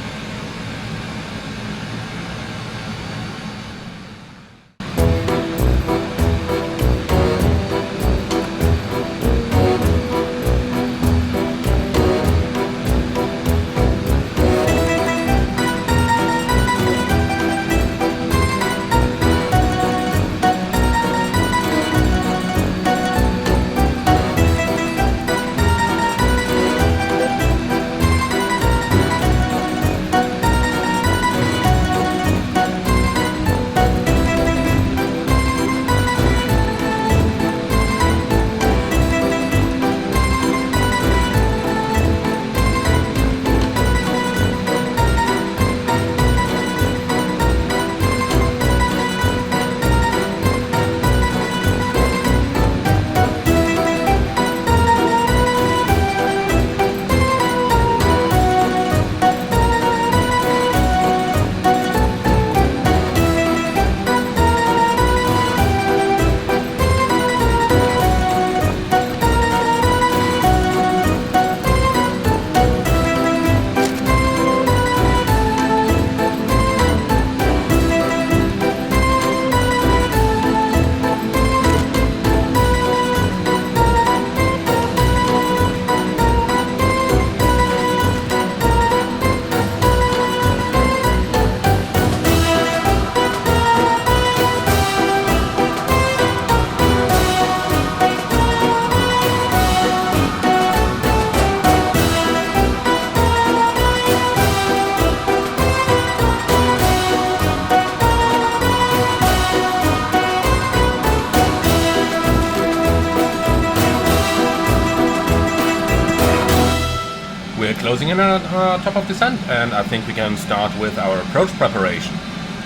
Closing in on top of descent, and I think we can start with our approach preparation.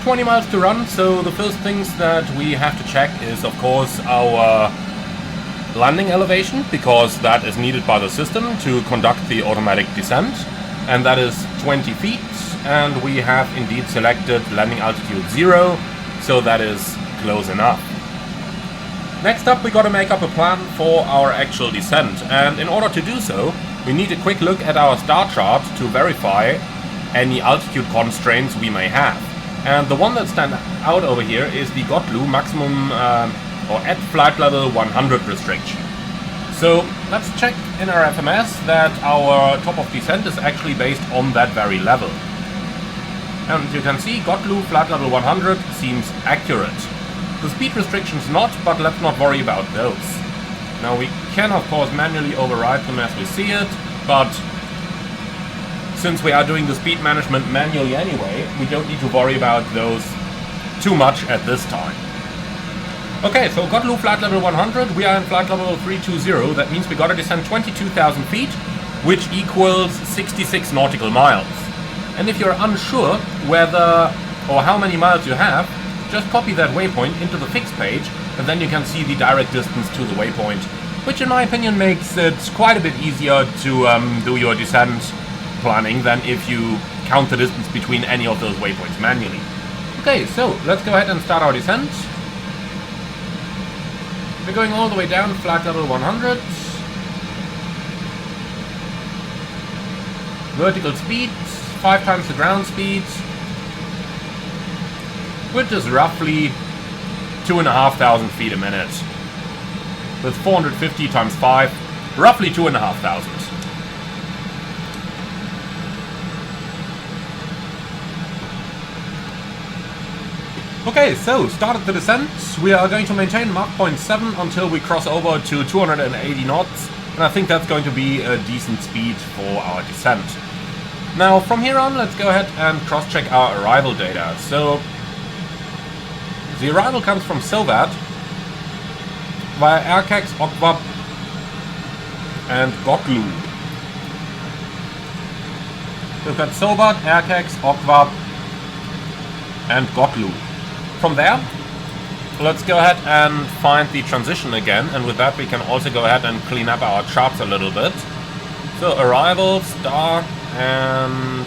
20 miles to run, so the first things that we have to check is of course our landing elevation, because that is needed by the system to conduct the automatic descent, and that is 20 feet, and we have indeed selected landing altitude 0, so that is close enough. Next up, we got to make up a plan for our actual descent, and in order to do so, we need a quick look at our star chart to verify any altitude constraints we may have. And the one that stands out over here is the GOTLU maximum or at flight level 100 restriction. So let's check in our FMS that our top of descent is actually based on that very level. And you can see GOTLU flight level 100 seems accurate. The speed restrictions not, but let's not worry about those. Now we can of course manually override them as we see it, but since we are doing the speed management manually anyway, we don't need to worry about those too much at this time. Okay, so GOTLU flight level 100, we are in flight level 320, that means we gotta descend 22,000 feet, which equals 66 nautical miles. And if you're unsure whether or how many miles you have, just copy that waypoint into the fixed page, and then you can see the direct distance to the waypoint, which in my opinion makes it quite a bit easier to do your descent planning than if you count the distance between any of those waypoints manually. Okay, so let's go ahead and start our descent. We're going all the way down flight level 100. Vertical speed, 5 times the ground speed, which is roughly 2,500 feet a minute. With 450 times 5, roughly 2,500. Okay, so started the descent. We are going to maintain Mach 0.7 until we cross over to 280 knots, and I think that's going to be a decent speed for our descent. Now from here on, let's go ahead and cross-check our arrival data. So the arrival comes from Silvat via Airkex, Okwab and Gotlu. We've got Silvat, Airkex, Okwab and Gotlu. From there, let's go ahead and find the transition again, and with that we can also go ahead and clean up our charts a little bit. So arrival, star, and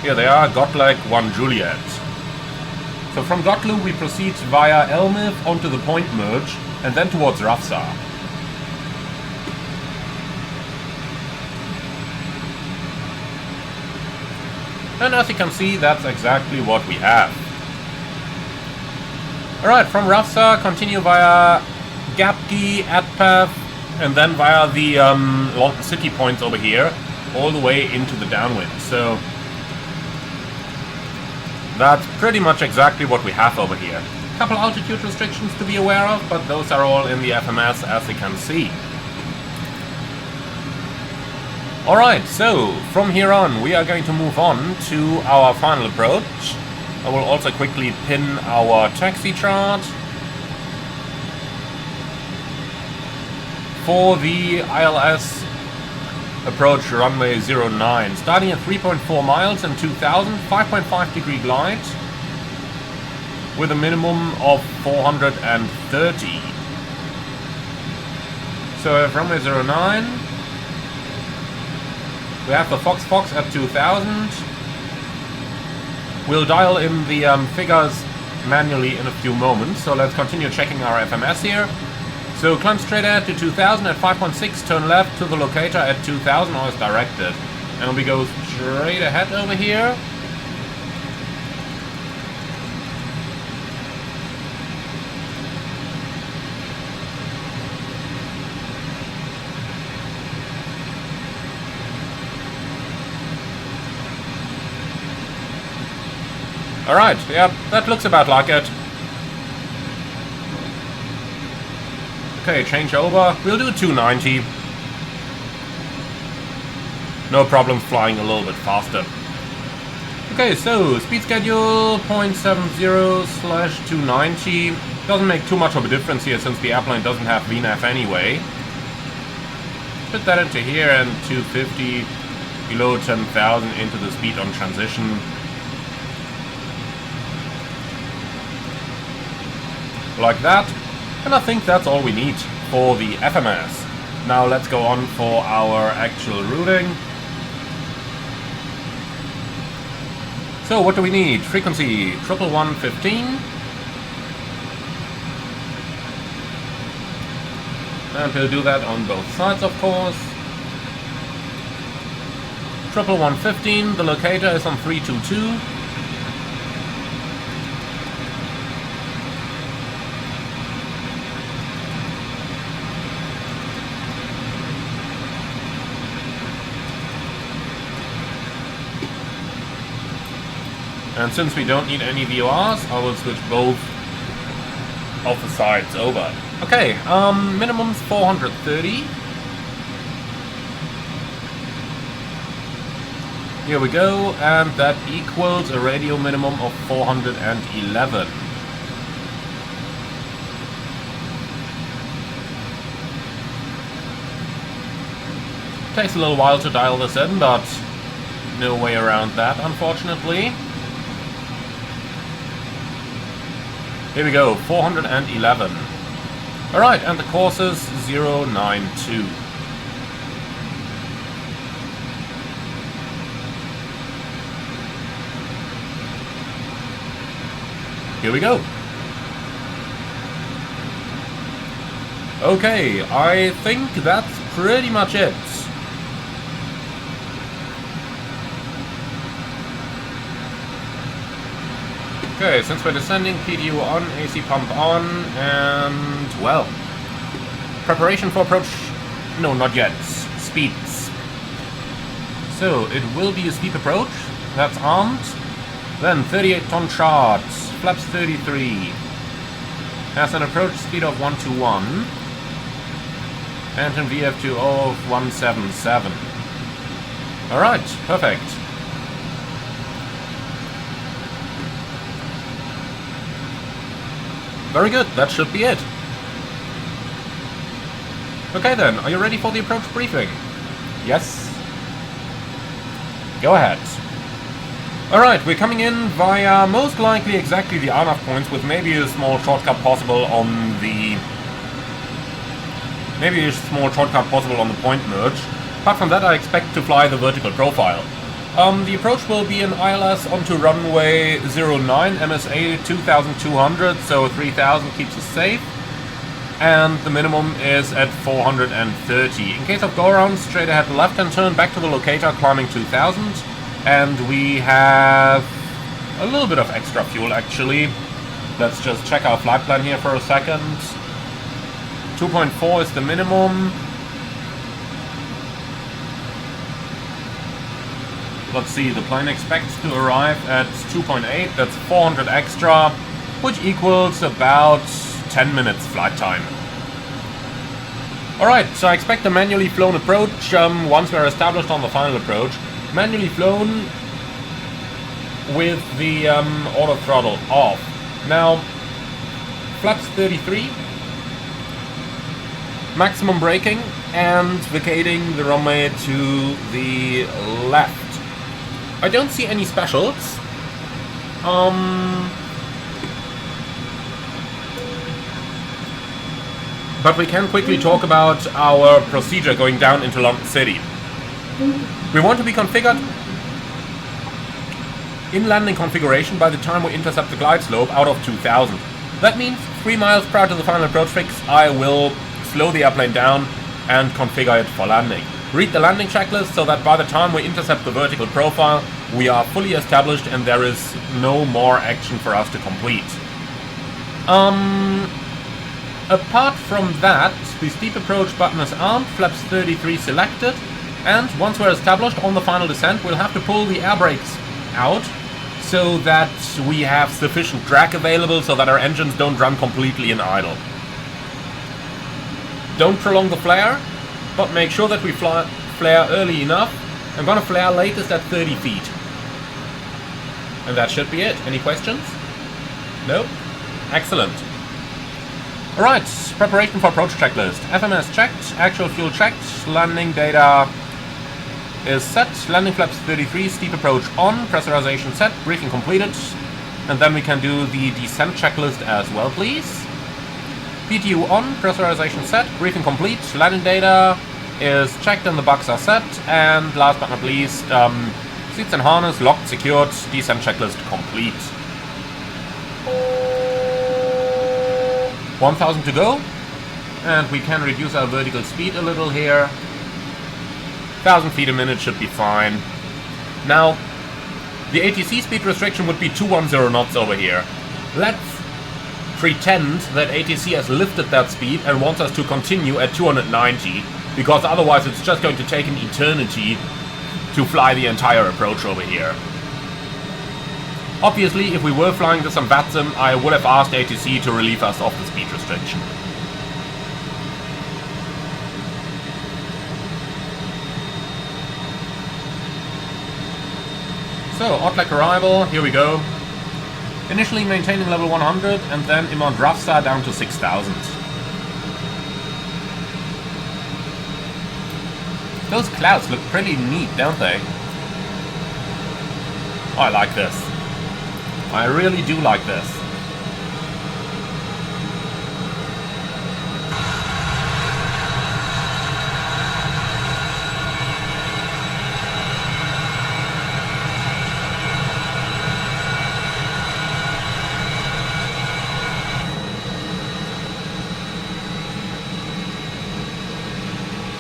here they are, Gotlag 1 Juliet. So from Gotlu we proceed via Elmif onto the point merge and then towards Rafsar. And as you can see, that's exactly what we have. Alright, from Rafsar, continue via Gapki, Adpath, and then via the London City points over here, all the way into the downwind. So that's pretty much exactly what we have over here. A couple altitude restrictions to be aware of, but those are all in the FMS, as you can see. Alright, so from here on we are going to move on to our final approach. I will also quickly pin our taxi chart for the ILS approach runway 09. Starting at 3.4 miles and 2000, 5.5 degree glide with a minimum of 430. So at runway 09 we have the Fox at 2000. We'll dial in the figures manually in a few moments, so let's continue checking our FMS here. So climb straight ahead to 2000 at 5.6, turn left to the locator at 2000 as directed. And we go straight ahead over here. Alright, yeah, that looks about like it. Okay, change over. We'll do 290. No problem flying a little bit faster. Okay, so speed schedule 0.70/290. Doesn't make too much of a difference here since the airplane doesn't have VNAV anyway. Put that into here and 250 below 10,000 into the speed on transition. Like that, and I think that's all we need for the FMS. Now let's go on for our actual routing. So what do we need? Frequency 11115. And we'll do that on both sides, of course. 11115, the locator is on 322. And since we don't need any VORs, I will switch both of the sides over. Okay, minimum's 430. Here we go, and that equals a radio minimum of 411. Takes a little while to dial this in, but no way around that, unfortunately. Here we go, 411. Alright, and the course is 092. Here we go. Okay, I think that's pretty much it. Okay, since we're descending, PDU on, AC pump on, and, well, preparation for approach, no, not yet, speeds. So, it will be a steep approach, that's armed, Then 38-ton chart, flaps 33. Has an approach speed of 121. And an VF2 of 177. Alright, perfect. Very good, that should be it. Okay then, are you ready for the approach briefing? Yes? Go ahead. Alright, we're coming in via most likely exactly the RNAV points with maybe a small shortcut possible on the... point merge. Apart from that, I expect to fly the vertical profile. The approach will be an ILS onto runway 09, MSA 2200, so 3000 keeps us safe. And the minimum is at 430. In case of go-around, straight ahead left-hand turn back to the locator, climbing 2000. And we have a little bit of extra fuel, actually. Let's just check our flight plan here for a second. 2.4 is the minimum. Let's see, the plane expects to arrive at 2.8, that's 400 extra, which equals about 10 minutes flight time. Alright, so I expect a manually flown approach once we're established on the final approach. Manually flown with the auto throttle off. Now, flaps 33, maximum braking, and vacating the runway to the left. I don't see any specials. But we can quickly talk about our procedure going down into London City. We want to be configured in landing configuration by the time we intercept the glide slope out of 2000. That means 3 miles prior to the final approach fix, I will slow the airplane down and configure it for landing. Read the landing checklist so that by the time we intercept the vertical profile, we are fully established and there is no more action for us to complete. Apart from that, the steep approach button is armed, flaps 33 selected, and once we're established on the final descent, we'll have to pull the air brakes out so that we have sufficient drag available so that our engines don't run completely in idle. Don't prolong the flare, but make sure that we flare early enough. I'm gonna flare latest at 30 feet. And that should be it. Any questions? No? Excellent. Alright, preparation for approach checklist. FMS checked, actual fuel checked, landing data is set, landing flaps 33, steep approach on, pressurization set, briefing completed, and then we can do the descent checklist as well, please. PTU on, pressurization set, briefing complete, landing data is checked and the bugs are set, and last but not least, seats and harness locked, secured, descent checklist complete. 1000 to go, and we can reduce our vertical speed a little here. 1000 feet a minute should be fine. Now, the ATC speed restriction would be 210 knots over here. Let's pretend that ATC has lifted that speed and wants us to continue at 290, because otherwise it's just going to take an eternity to fly the entire approach over here. Obviously, if we were flying this on VATSIM, I would have asked ATC to relieve us of the speed restriction. So, Otlek arrival, here we go. Initially maintaining level 100, and then Imad Rafsa down to 6000. Those clouds look pretty neat, don't they? Oh, I like this. I really do like this.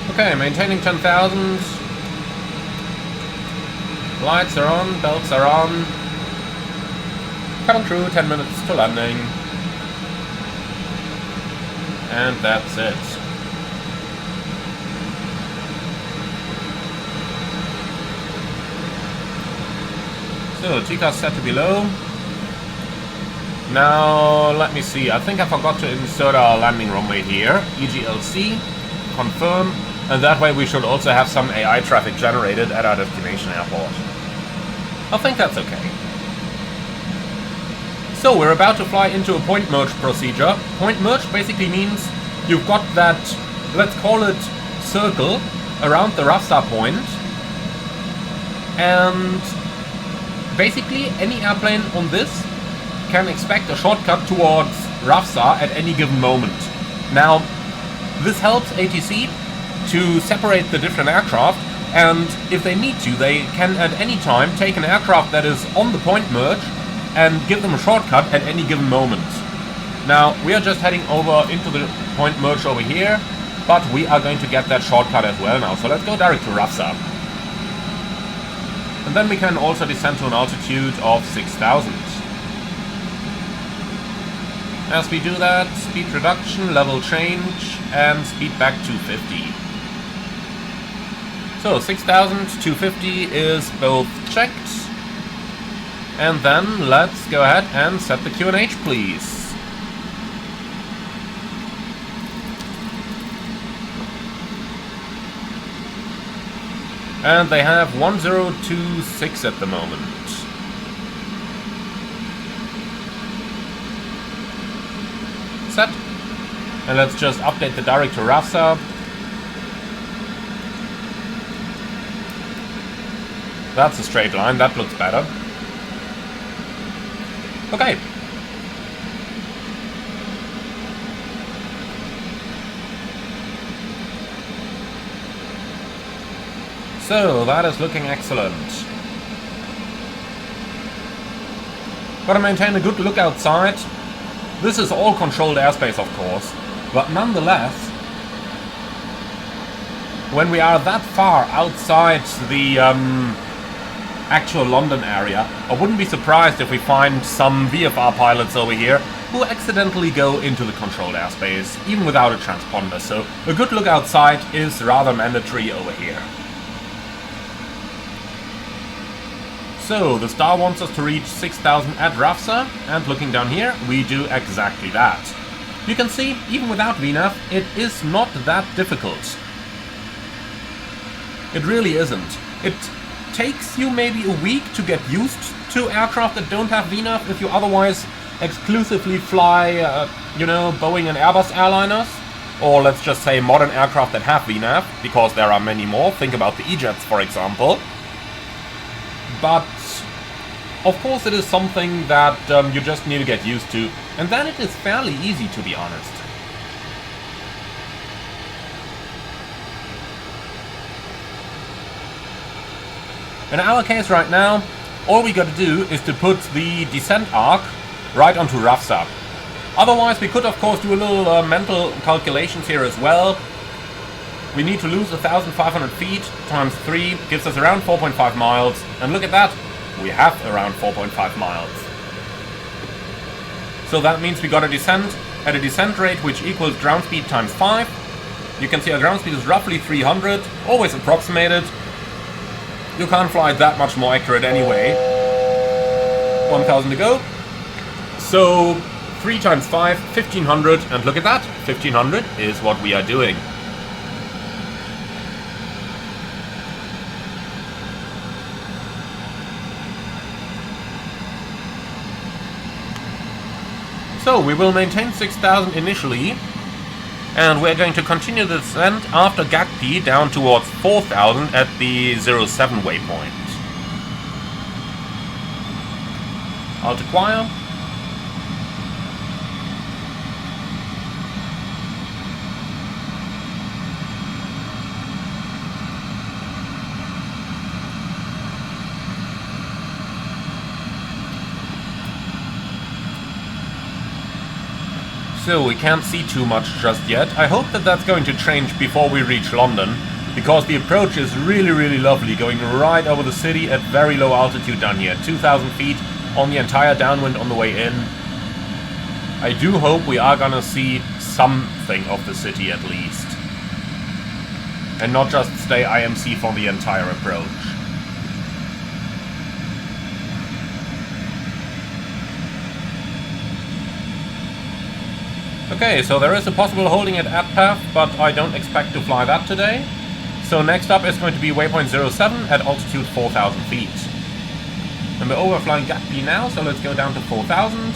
Okay, maintaining 10,000. Lights are on, belts are on. Cabin crew, 10 minutes to landing. And that's it. So, TCAS set to below. Now, let me see. I think I forgot to insert our landing runway here. EGLC, confirm, and that way we should also have some AI traffic generated at our destination airport. I think that's okay. So, we're about to fly into a point merge procedure. Point merge basically means you've got that, let's call it, circle around the RAFSA point, and basically any airplane on this can expect a shortcut towards RAFSA at any given moment. Now, this helps ATC to separate the different aircraft, and if they need to, they can at any time take an aircraft that is on the point merge and give them a shortcut at any given moment. Now, we are just heading over into the point merge over here, but we are going to get that shortcut as well now. So let's go direct to RAFSA. And then we can also descend to an altitude of 6,000. As we do that, speed reduction, level change, and speed back to 50. So 6,000, 250 is both checked. And then let's go ahead and set the QNH, please. And they have 1026 at the moment. Set. And let's just update the direct to RAFSA. That's a straight line, that looks better. Okay. So, that is looking excellent. Gotta maintain a good look outside. This is all controlled airspace, of course, but nonetheless, when we are that far outside the actual London area, I wouldn't be surprised if we find some VFR pilots over here who accidentally go into the controlled airspace, even without a transponder, so a good look outside is rather mandatory over here. So, the star wants us to reach 6,000 at RAFSA, and looking down here, we do exactly that. You can see, even without VNAV, it is not that difficult. It really isn't. It takes you maybe a week to get used to aircraft that don't have VNAV if you otherwise exclusively fly, you know, Boeing and Airbus airliners. Or let's just say modern aircraft that have VNAV, because there are many more. Think about the E-Jets, for example. But, of course, it is something that you just need to get used to. And then it is fairly easy, to be honest. In our case right now, all we gotta do is to put the descent arc right onto RAFSA. Otherwise, we could of course do a little mental calculations here as well. We need to lose 1,500 feet times 3 gives us around 4.5 miles. And look at that, we have around 4.5 miles. So that means we gotta descend at a descent rate which equals ground speed times 5. You can see our ground speed is roughly 300, always approximated. You can't fly that much more accurate anyway. 1,000 to go. So 3 times 5, 1,500, and look at that, 1,500 is what we are doing. So we will maintain 6,000 initially, and we're going to continue the descent after GACP down towards 4,000 at the 07 waypoint. Alt acquire. So we can't see too much just yet. I hope that that's going to change before we reach London, because the approach is really lovely, going right over the city at very low altitude down here, 2,000 feet on the entire downwind on the way in. I do hope we are gonna see something of the city at least, and not just stay IMC for the entire approach. Okay, so there is a possible holding it at path, but I don't expect to fly that today. So next up is going to be waypoint 07 at altitude 4,000 feet. And we're overflying Gatby now, so let's go down to 4,000.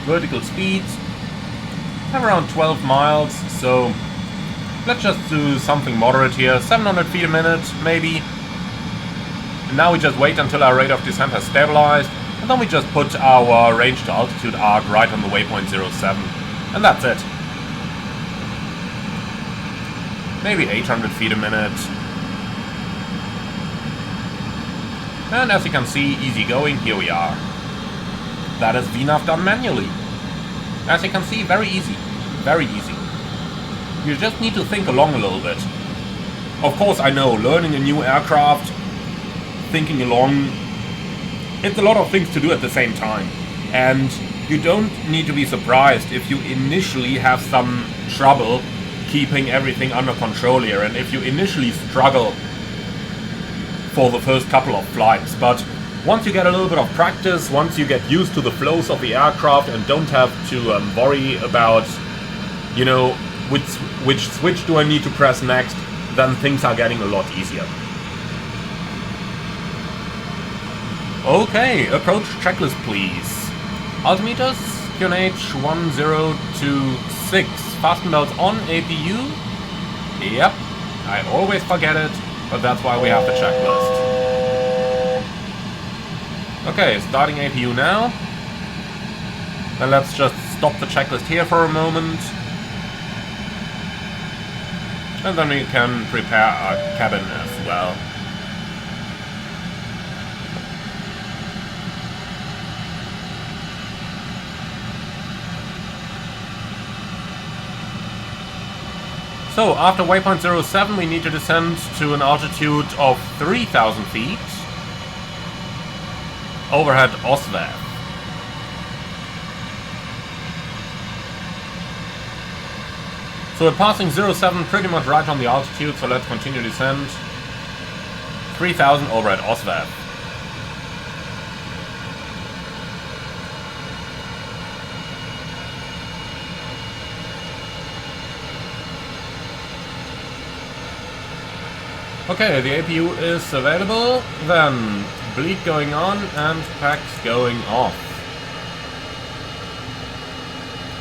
Vertical speeds. Have around 12 miles, so let's just do something moderate here. 700 feet a minute, maybe. And now we just wait until our rate of descent has stabilized. And then we just put our range to altitude arc right on the waypoint 07. And that's it. Maybe 800 feet a minute. And as you can see, easy going, here we are. That is VNAV done manually. As you can see, very easy. Very easy. You just need to think along a little bit. Of course, I know, learning a new aircraft, thinking along, it's a lot of things to do at the same time. And you don't need to be surprised if you initially have some trouble keeping everything under control here, and if you initially struggle for the first couple of flights. But once you get a little bit of practice, once you get used to the flows of the aircraft and don't have to worry about, you know, which switch do I need to press next, then things are getting a lot easier. Okay, approach checklist please. Altimeters, QNH 1026. Fasten belts on, APU. Yep, I always forget it, but that's why we have the checklist. Okay, starting APU now. Then let's just stop the checklist here for a moment. And then we can prepare our cabin as well. So, after waypoint 07 we need to descend to an altitude of 3,000 feet. Overhead OSVAF. So we're passing 07 pretty much right on the altitude, so let's continue descent. 3,000 overhead OSVAF. Okay, the APU is available, then bleed going on and packs going off.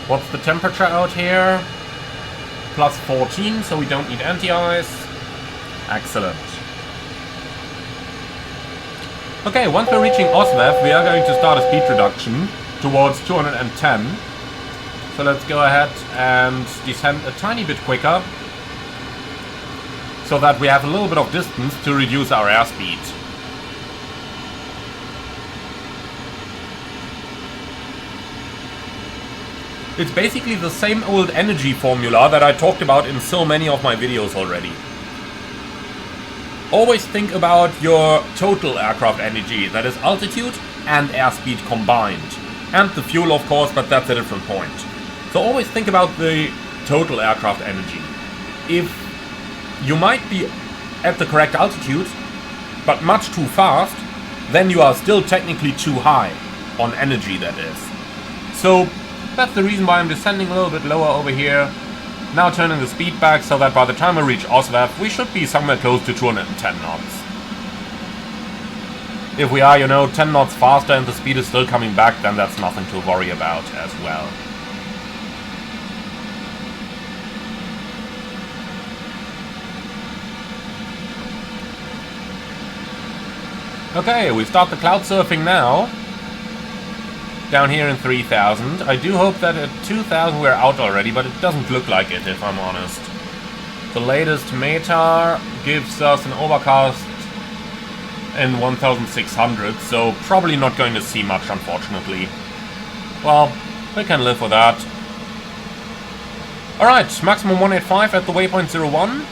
What's the temperature out here? Plus 14, so we don't need anti-ice. Excellent. Okay, once we're reaching OSVAF, we are going to start a speed reduction towards 210. So let's go ahead and descend a tiny bit quicker, so that we have a little bit of distance to reduce our airspeed. It's basically the same old energy formula that I talked about in so many of my videos already. Always think about your total aircraft energy, that is altitude and airspeed combined. And the fuel of course, but that's a different point. So always think about the total aircraft energy. If you might be at the correct altitude, but much too fast, then you are still technically too high on energy, that is. So that's the reason why I'm descending a little bit lower over here. Now turning the speed back so that by the time we reach OSVAF, we should be somewhere close to 210 knots. If we are, you know, 10 knots faster and the speed is still coming back, then that's nothing to worry about as well. Okay, we start the cloud surfing now. Down here in 3,000. I do hope that at 2,000 we're out already, but it doesn't look like it, if I'm honest. The latest METAR gives us an overcast in 1,600, so probably not going to see much, unfortunately. Well, we can live with that. Alright, maximum 185 at the waypoint 01.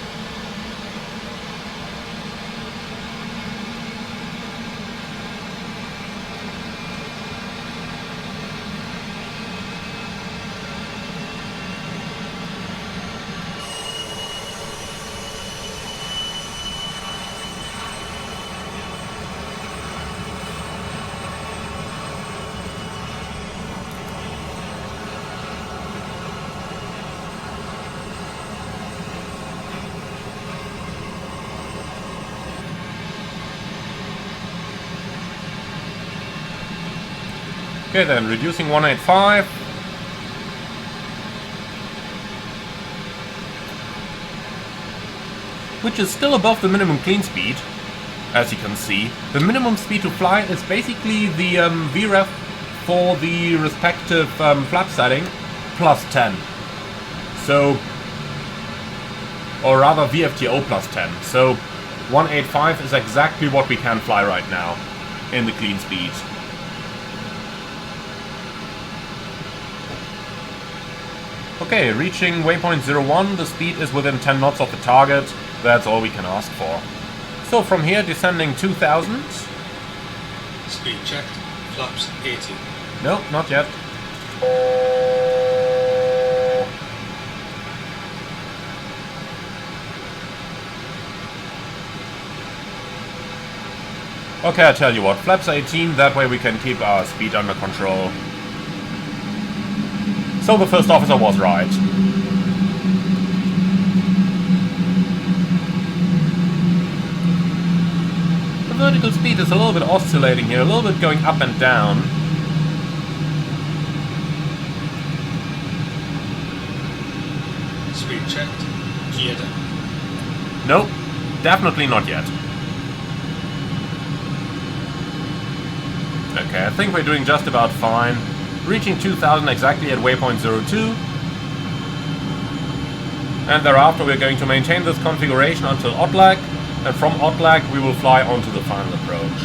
Okay then, reducing 185. Which is still above the minimum clean speed, as you can see. The minimum speed to fly is basically the VREF for the respective flap setting plus 10. So, or rather VFTO plus 10. So 185 is exactly what we can fly right now in the clean speed. Okay, reaching waypoint 01, the speed is within 10 knots of the target. That's all we can ask for. So from here, descending 2000. Speed checked. Flaps 80. No, not yet. Okay, I tell you what, flaps 18, that way we can keep our speed under control. So the first officer was right. The vertical speed is a little bit oscillating here, a little bit going up and down. Speed checked. Gear down. Nope, definitely not yet. Okay, I think we're doing just about fine. Reaching 2000 exactly at waypoint 02. And thereafter we're going to maintain this configuration until odd lag. And from odd lag we will fly onto the final approach.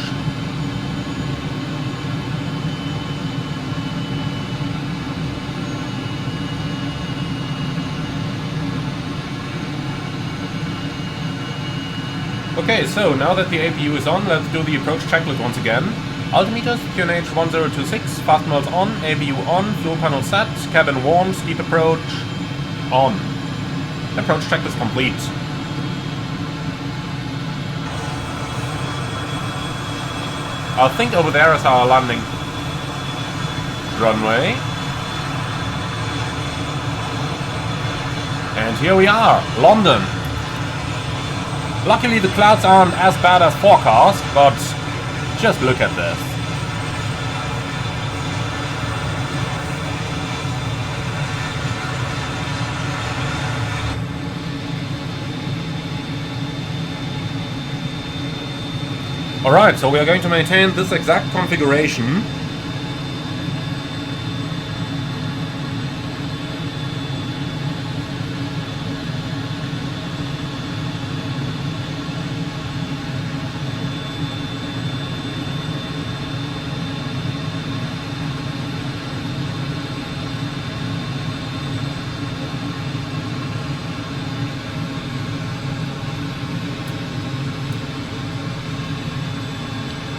Okay, so now that the APU is on, let's do the approach checklist once again. Altimeters, QNH 1026, fast modes on, APU on, fuel panel set, cabin warm, steep approach, on. Approach checklist complete. I think over there is our landing runway. And here we are, London. Luckily the clouds aren't as bad as forecast, but just look at this. Alright, so we are going to maintain this exact configuration.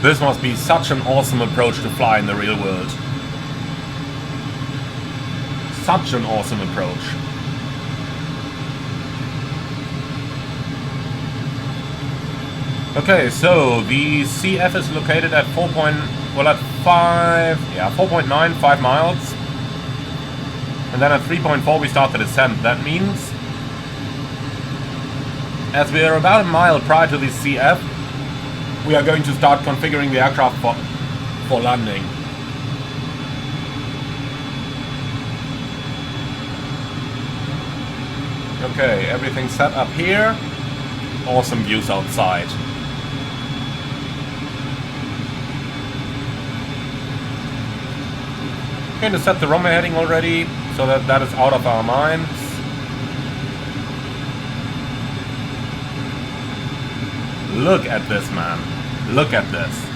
This must be such an awesome approach to fly in the real world. Such an awesome approach. Okay, so the CF is located at 4.9, 5 miles. And then at 3.4 we start the descent. That means, as we are about a mile prior to the CF, we are going to start configuring the aircraft for landing. Okay, everything's set up here. Awesome views outside. Going to set the runway heading already, so that is out of our minds. Look at this, man. Look at this.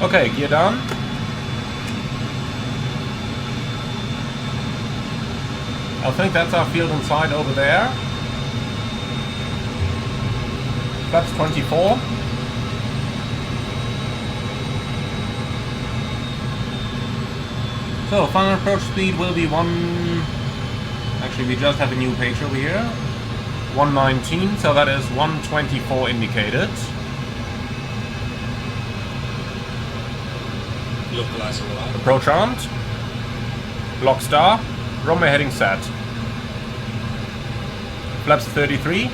Okay, gear down. I think that's our field inside over there. Flaps 24. So, final approach speed will be actually we just have a new page over here. 119, so that is 124 indicated. Localizer alive. Approach armed. Lock star. Runway heading set. Flaps 33.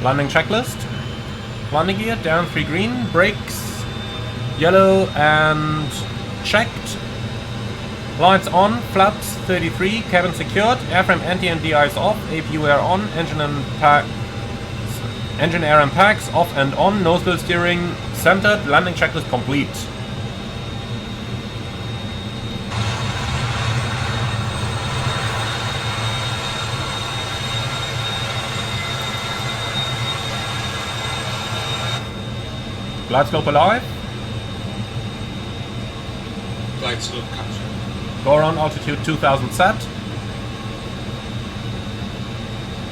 Landing checklist. Landing gear, down 3 green, brakes, yellow and checked. Lights on, flaps 33, cabin secured, airframe anti and DI is off, APU air on, engine air and packs off and on, nose wheel steering centered, landing checklist complete. Glide slope alive. Glide slope capture. Go around altitude 2000 set.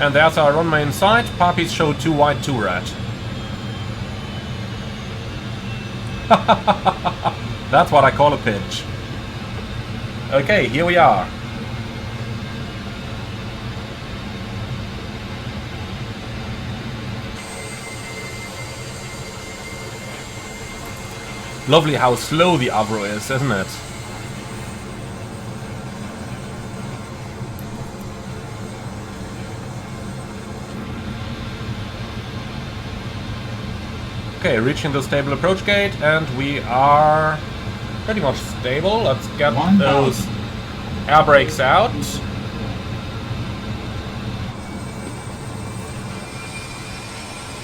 And there's our runway in sight. Puppies show 2 white, 2 red. That's what I call a pitch. Okay, here we are. Lovely how slow the Avro is, isn't it? Okay, reaching the stable approach gate, and we are pretty much stable. Let's get those air brakes out.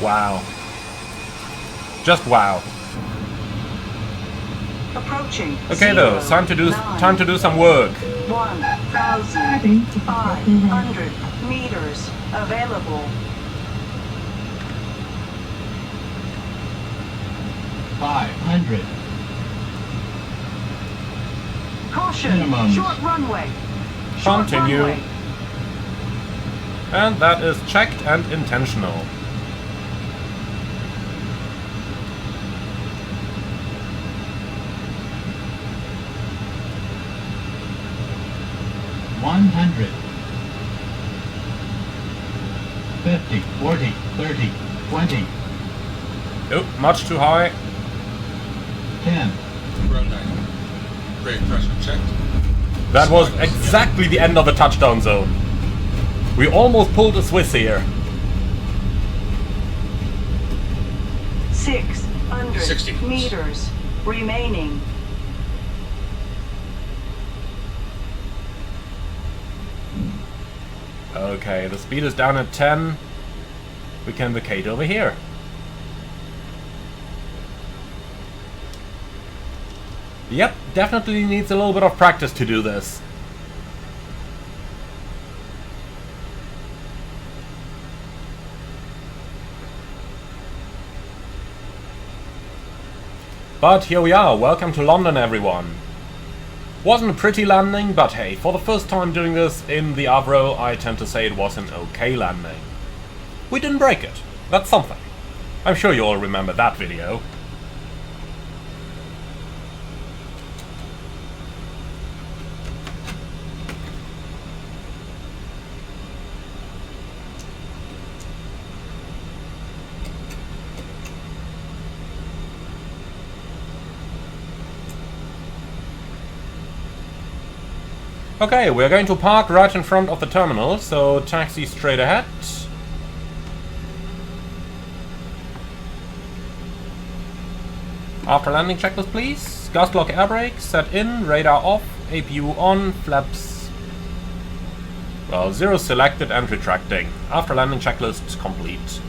Wow. Just wow. Approaching. Okay, though, time to do some work. 1,500 meters available. 500. Caution. Minimum. Short runway. Short Continue. runway. And that is checked and intentional. $100. 50, 40, 30, 20, Oh, much too high. 10. Ground angle. Brake pressure checked. That was exactly the end of the touchdown zone. We almost pulled a Swiss here. 600 60 knots. meters remaining. Okay, the speed is down at 10. We can vacate over here. Yep, definitely needs a little bit of practice to do this. But here we are, welcome to London everyone. Wasn't a pretty landing, but hey, for the first time doing this in the Avro, I tend to say it was an okay landing. We didn't break it, that's something. I'm sure you all remember that video. Okay, we're going to park right in front of the terminal, so taxi straight ahead. After landing checklist please. Gas block air brake, set in, radar off, APU on, flaps... Well, 0 selected and retracting. After landing checklist complete.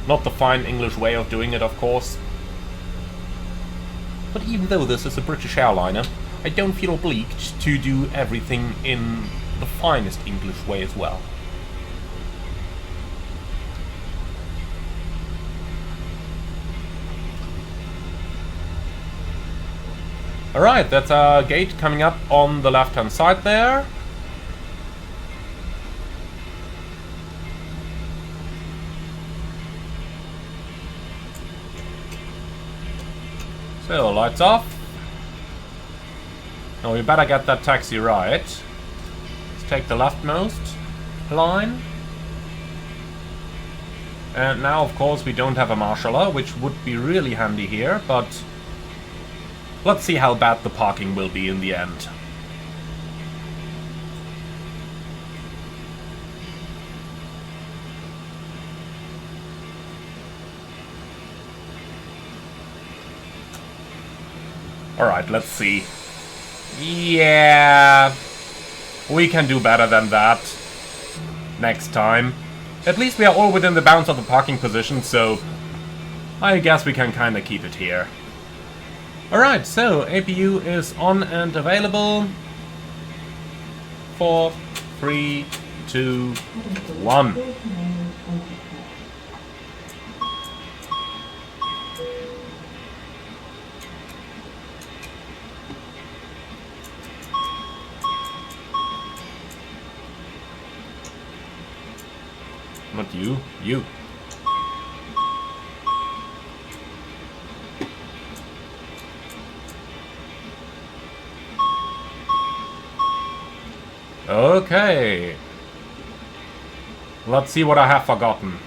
Not the fine English way of doing it, of course. But even though this is a British airliner, I don't feel obliged to do everything in the finest English way as well. Alright, that's our gate coming up on the left hand side there. So, lights off. Now we better get that taxi right. Let's take the leftmost line. And now, of course, we don't have a marshaller, which would be really handy here, but let's see how bad the parking will be in the end. Alright, let's see. Yeah, we can do better than that next time. At least we are all within the bounds of the parking position, so I guess we can kind of keep it here. Alright, so APU is on and available. 4, 3, 2, 1. Not you, you. Okay. Let's see what I have forgotten.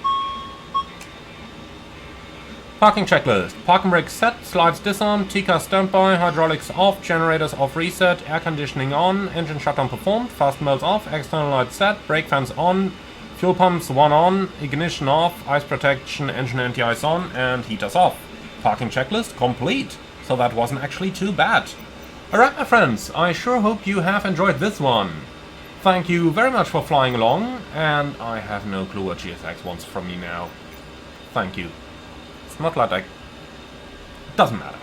Parking checklist. Parking brake set, slides disarmed, T-car standby, hydraulics off, generators off reset, air conditioning on, engine shutdown performed, fast melts off, external lights set, brake fans on, fuel pumps 1 on, ignition off, ice protection, engine anti-ice on, and heaters off. Parking checklist complete. So that wasn't actually too bad. Alright my friends, I sure hope you have enjoyed this one. Thank you very much for flying along, and I have no clue what GSX wants from me now. Thank you. It's not like doesn't matter.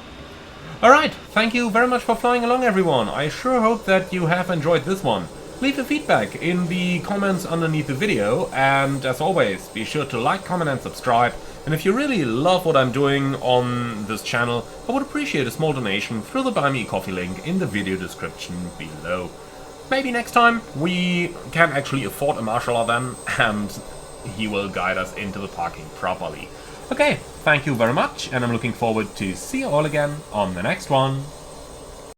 Alright, thank you very much for flying along everyone. I sure hope that you have enjoyed this one. Leave your feedback in the comments underneath the video, and as always, be sure to like, comment and subscribe. And if you really love what I'm doing on this channel, I would appreciate a small donation through the Buy Me a Coffee link in the video description below. Maybe next time we can actually afford a marshaller then, and he will guide us into the parking properly. Okay, thank you very much, and I'm looking forward to see you all again on the next one.